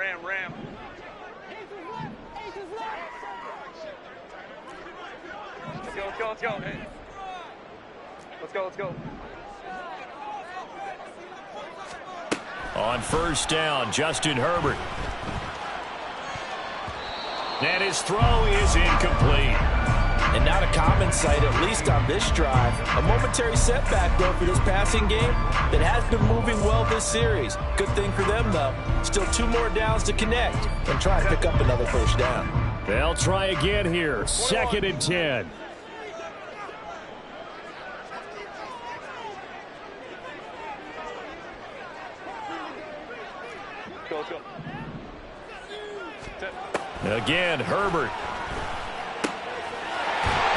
Let's go. Hey. Let's go. On first down, Justin Herbert. And his throw is incomplete. And not a common sight, at least on this drive. A momentary setback, though, for this passing game that has been moving well this series. Good thing for them, though. Still 2 more downs to connect and try to pick up another first down. They'll try again here. 2nd and 10. let's go. Again, Herbert.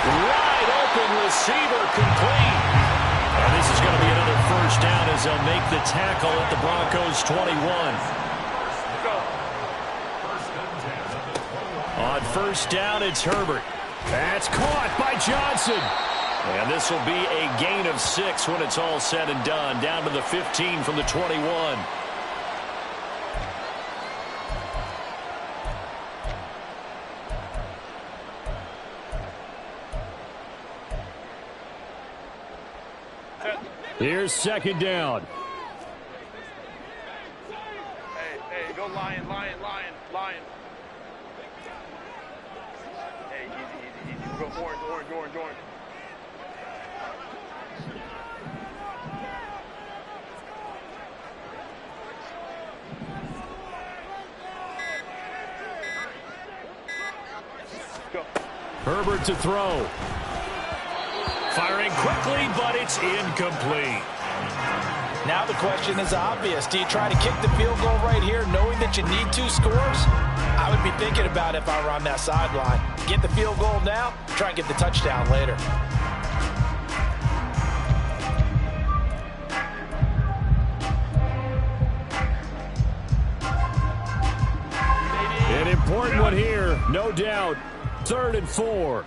Wide open receiver, complete. And this is going to be another first down as they'll make the tackle at the Broncos' 21. On first down, it's Herbert. That's caught by Johnson. And this will be a gain of 6 when it's all said and done. Down to the 15 from the 21. Here's second down. Hey, go Lion. Hey, easy. Go orange. Go. Herbert to throw. Firing quickly, but it's incomplete. Now the question is obvious. Do you try to kick the field goal right here knowing that you need 2 scores? I would be thinking about it if I were on that sideline. Get the field goal now, try and get the touchdown later. An important one here, no doubt. 3rd and 4.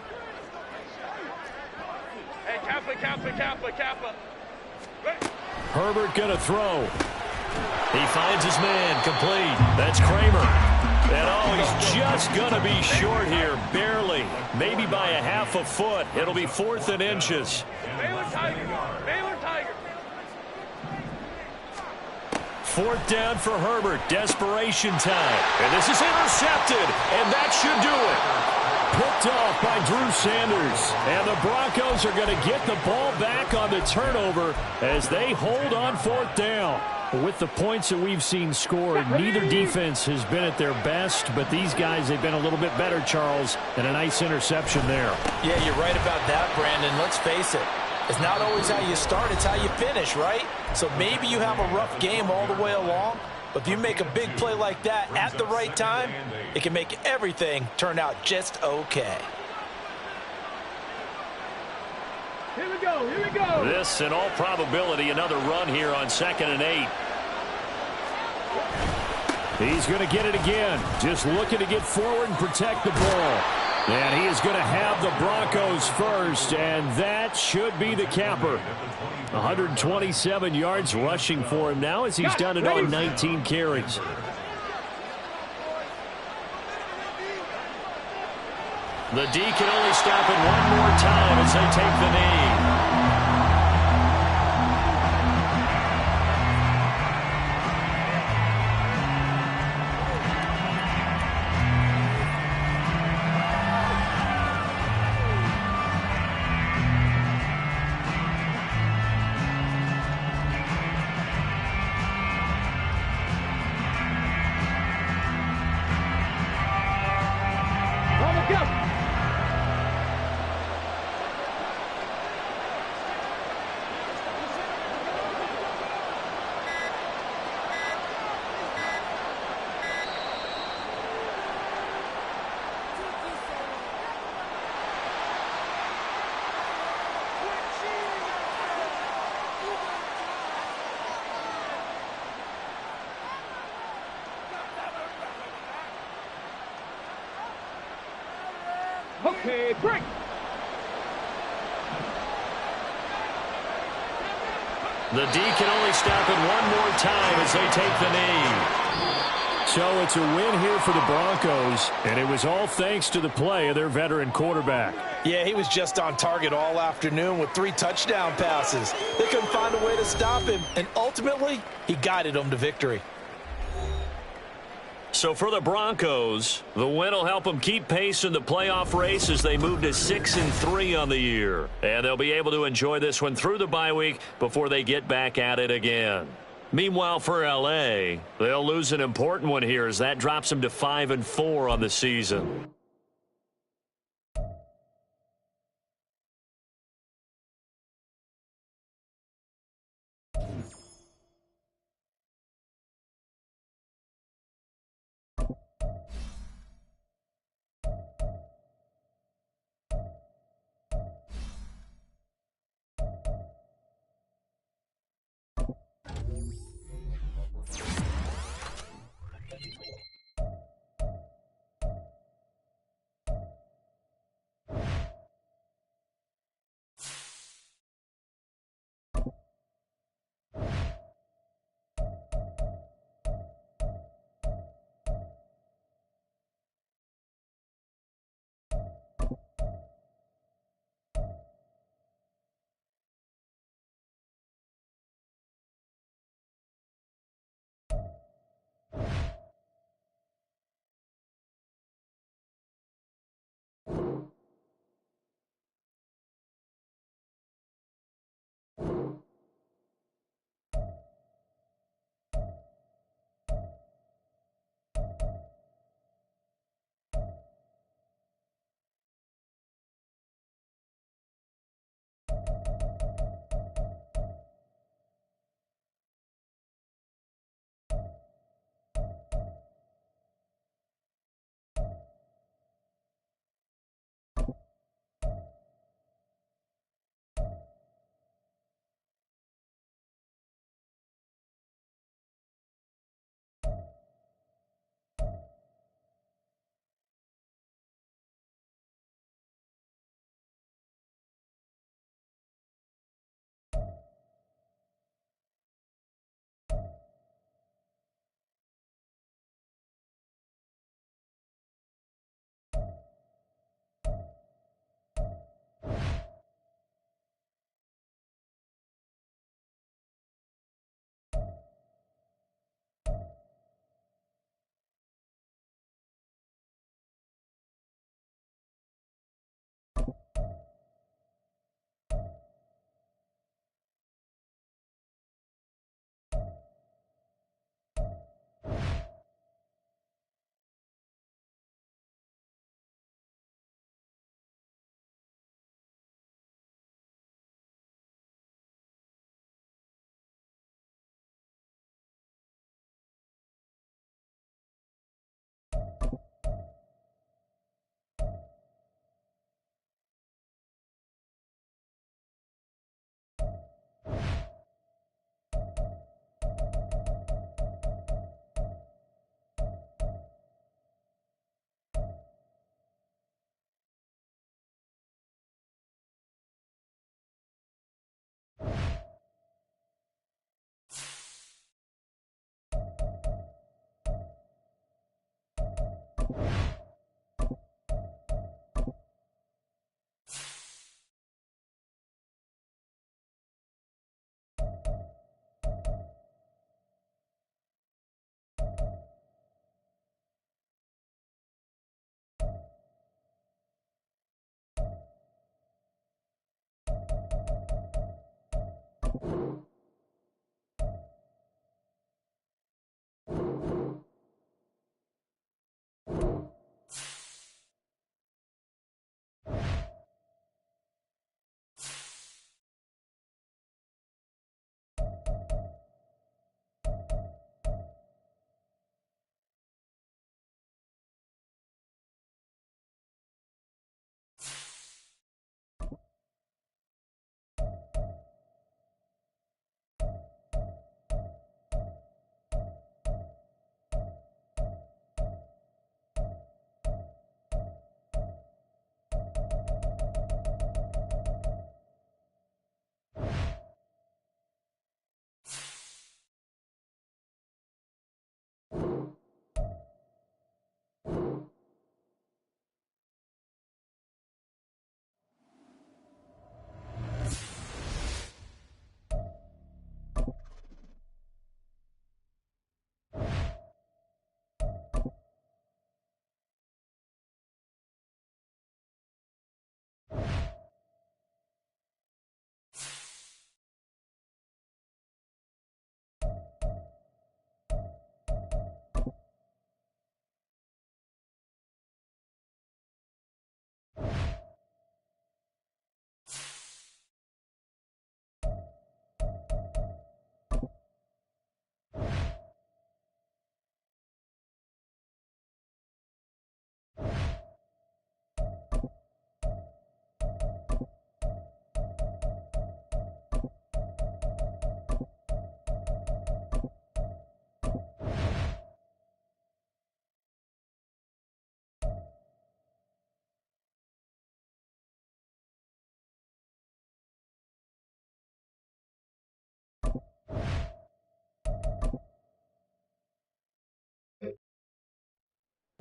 Hey, Kappa. Herbert gonna throw. He finds his man, complete. That's Kramer. And he's just gonna be short here, barely. Maybe by a half a foot. It'll be 4th and inches. Baylor Tiger. 4th down for Herbert. Desperation time. And this is intercepted. And that should do it. Picked off by Drew Sanders. And the Broncos are going to get the ball back on the turnover as they hold on 4th down. With the points that we've seen scored, neither defense has been at their best, but these guys, they've been a little bit better, Charles, and a nice interception there. Yeah, you're right about that, Brandon. Let's face it. It's not always how you start, it's how you finish, right? So maybe you have a rough game all the way along, but if you make a big play like that at the right time, it can make everything turn out just okay. Here we go. This, in all probability, another run here on 2nd and 8. He's going to get it again. Just looking to get forward and protect the ball. And he is going to have the Broncos first, and that should be the capper. 127 yards rushing for him now as he's done it on 19 carries. The D can only stop it one more time as they take the knee. Okay, break. The D can only stop it one more time as they take the knee. So it's a win here for the Broncos, and it was all thanks to the play of their veteran quarterback. Yeah, he was just on target all afternoon with 3 touchdown passes. They couldn't find a way to stop him, and ultimately, he guided them to victory. So for the Broncos, the win will help them keep pace in the playoff race as they move to 6-3 on the year. And they'll be able to enjoy this one through the bye week before they get back at it again. Meanwhile, for L.A., they'll lose an important one here as that drops them to 5-4 on the season.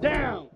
Down.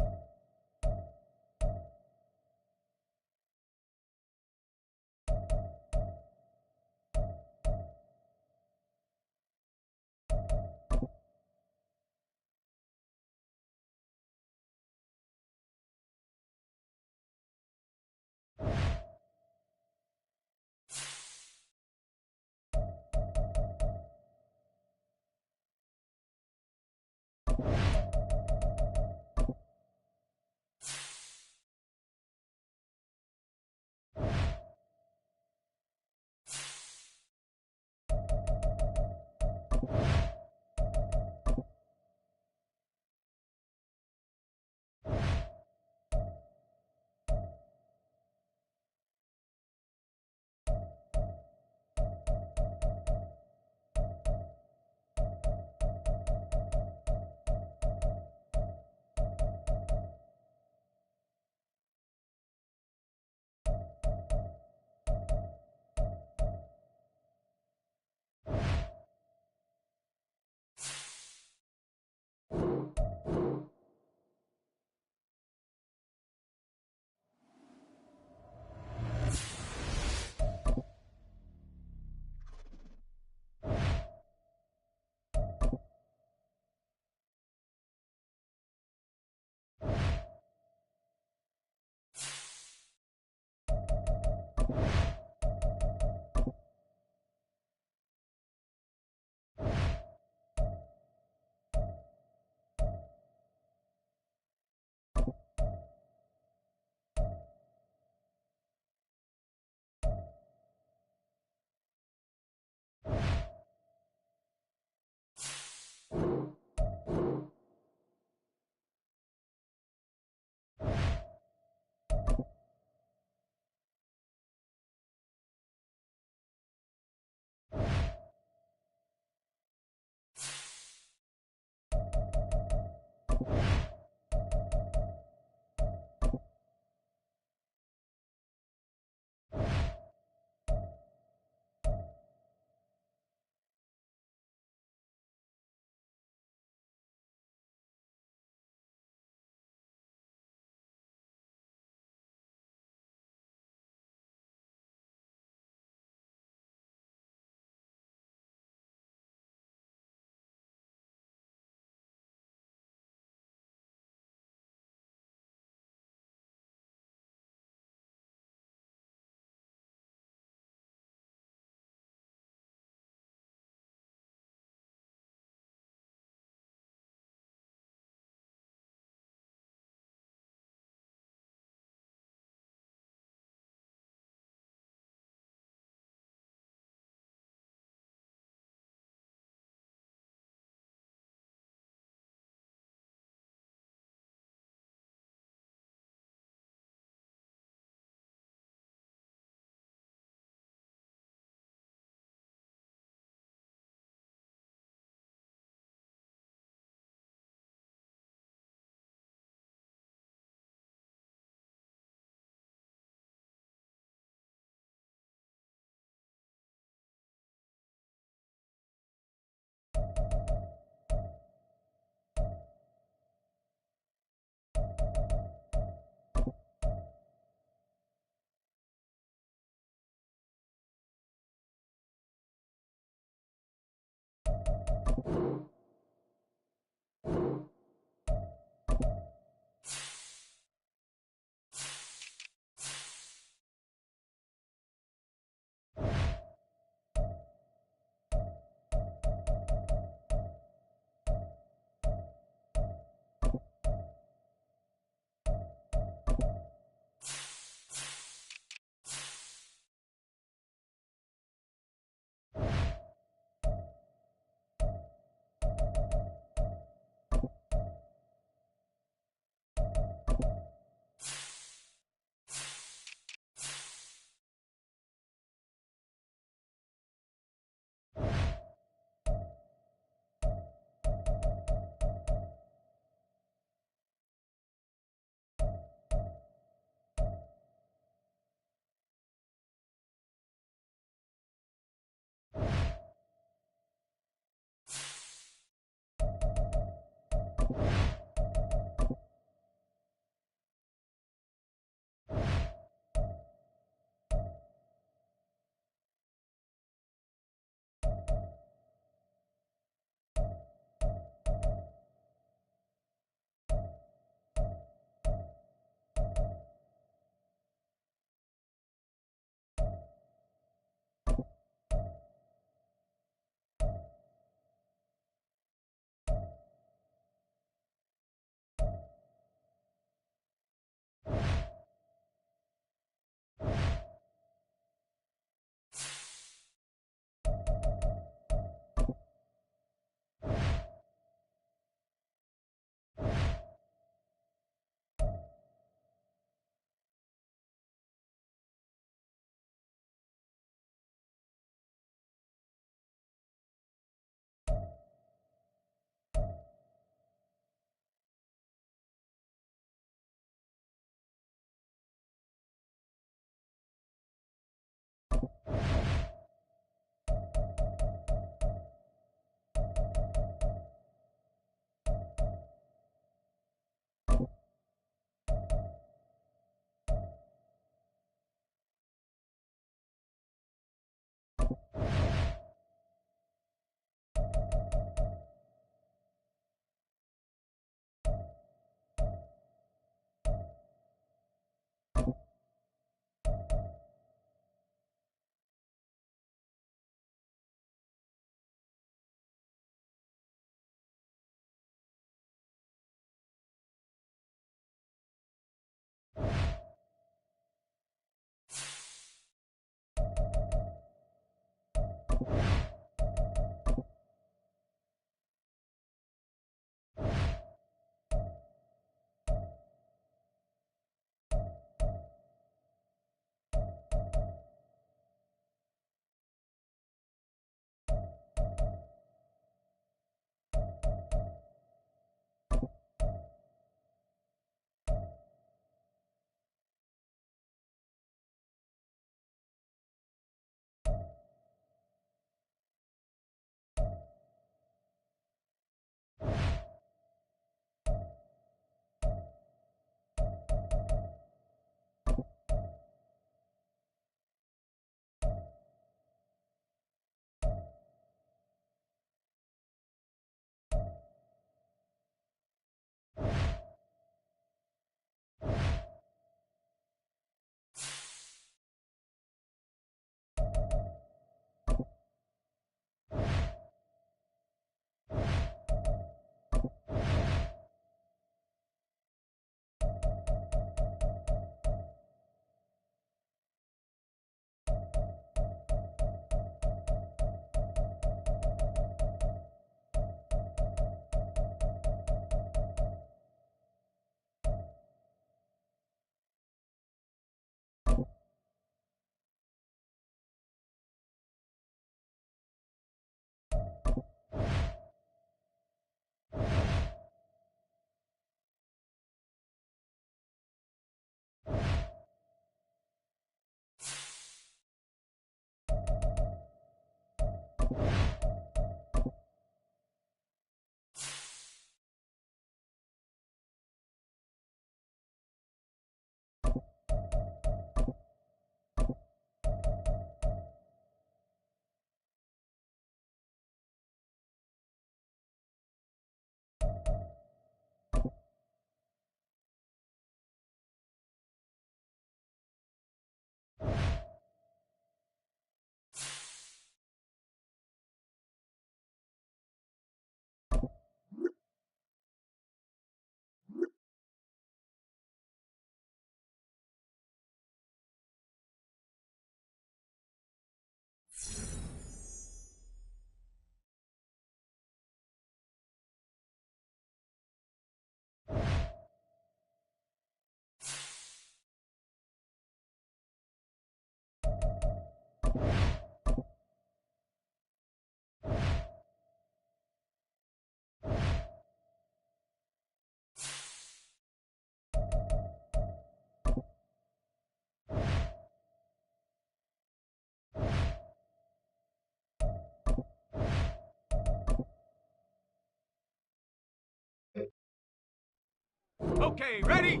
Okay, ready?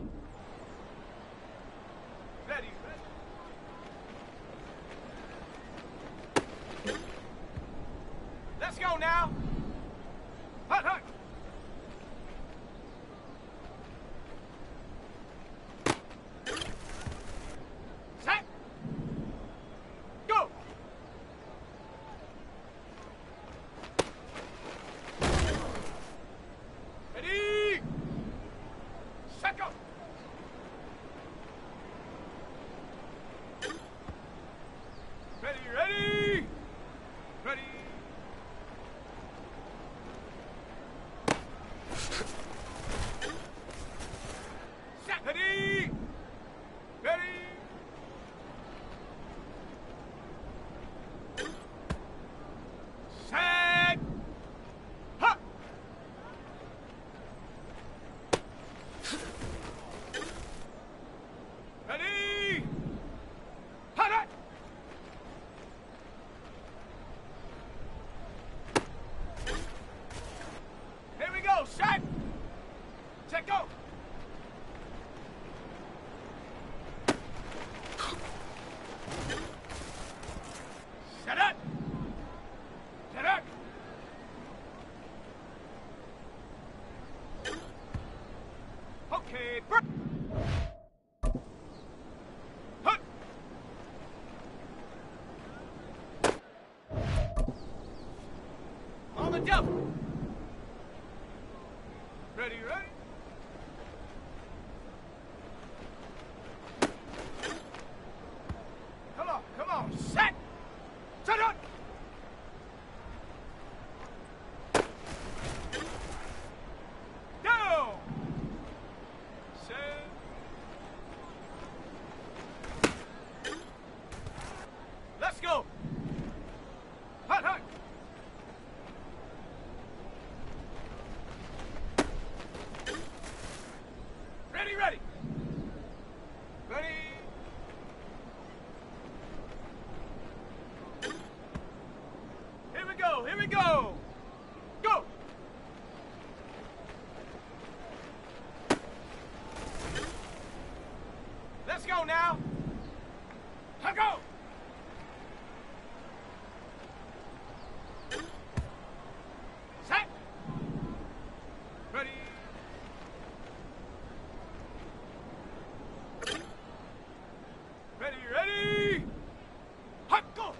Ready, ready. Let's go now. Hut, hut. Set. Go. Ready. Set, go. Ready, ready. Ready. Set. Ready. Ready. Set. Hut. Ready. Hut, hut. Here we go. Set. Set, go. Set up. Set up. Okay, break. Hut. On the devil. Ready, ready. Come on, set. Set up. Down. Set. Let's go. Hut, hut. Ready, ready. Ready. Here we go, here we go. Go. Let's go now. Go. Set. Ready. Ready, ready. Hut, go.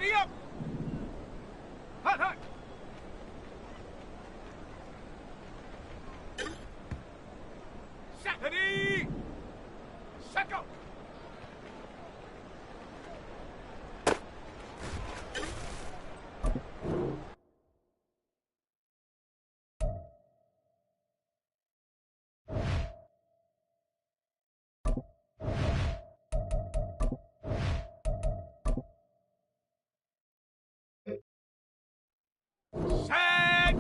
Ready up. Hot, hot. Set. Ready. Set, go. Set.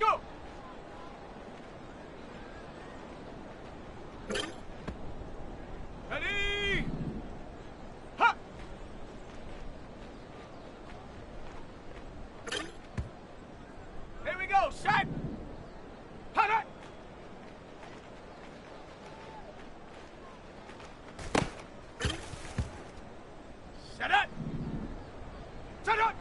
Go. Ready. Hot. Here we go. Set. Hot, hot. Set it. Set it.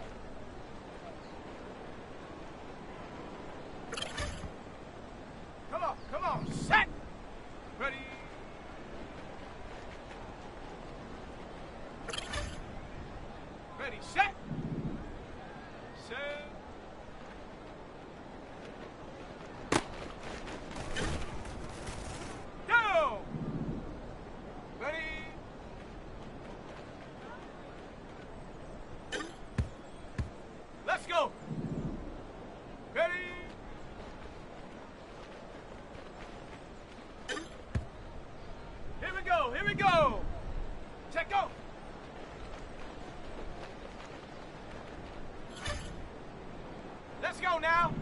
Come on, set. Ready. Ready, set. Set. Go. Ready. Let's go. Ready. Here we go, here we go. Check go. Let's go now.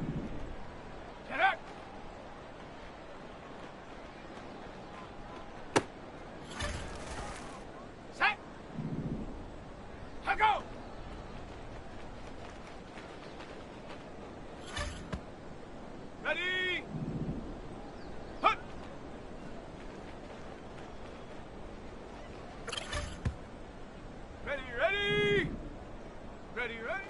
Get up. Set. Go. Ready. Hut. Ready, ready. Ready, ready.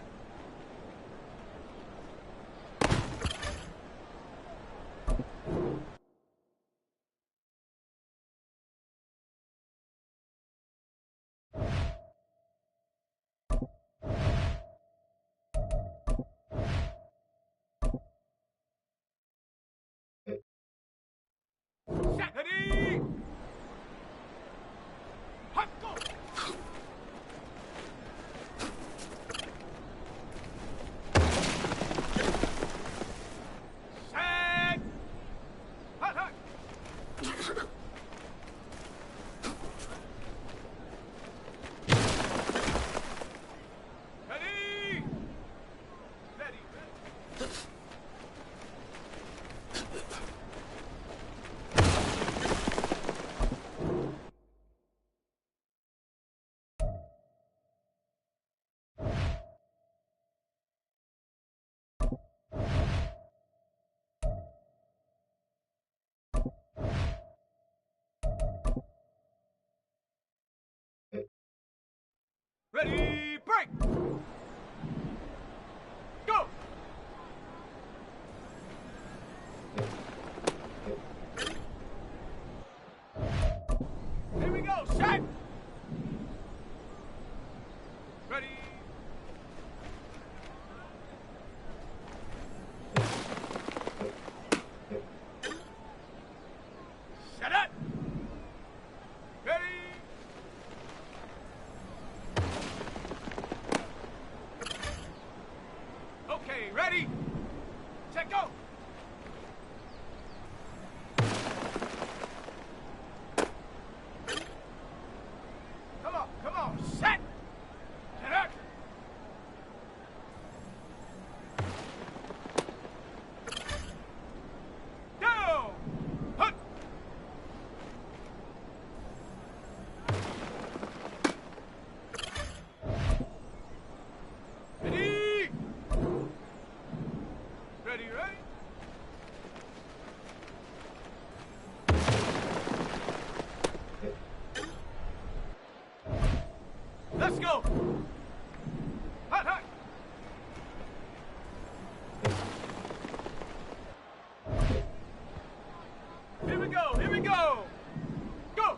Set. Ready. Hut, go. Set. Hut, hut. Ready. Ready, ready. Ready, break! Go! Here we go, set! Ready? Set it! Ready? Okay, ready? Set, go! Come on, set! Get up! Go! Hut! Ready? Ready, ready? Let's go! Hot, hot! Here we go, here we go! Go!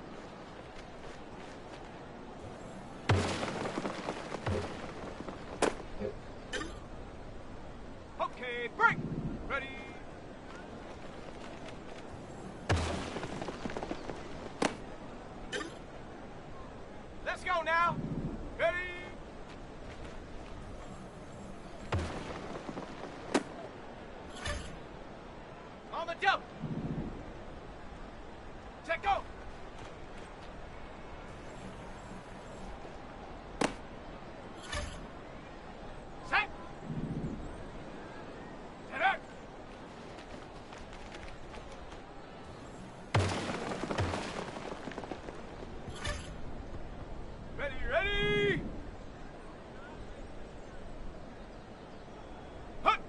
go now. Ready? On the jump. Set, go. Set. Set up. Ready, ready. Hut.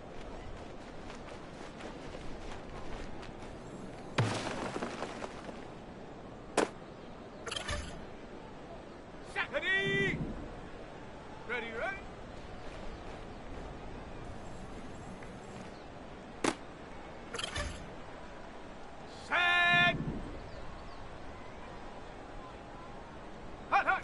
Set. Ready. Ready, ready. Set. Hut, hut.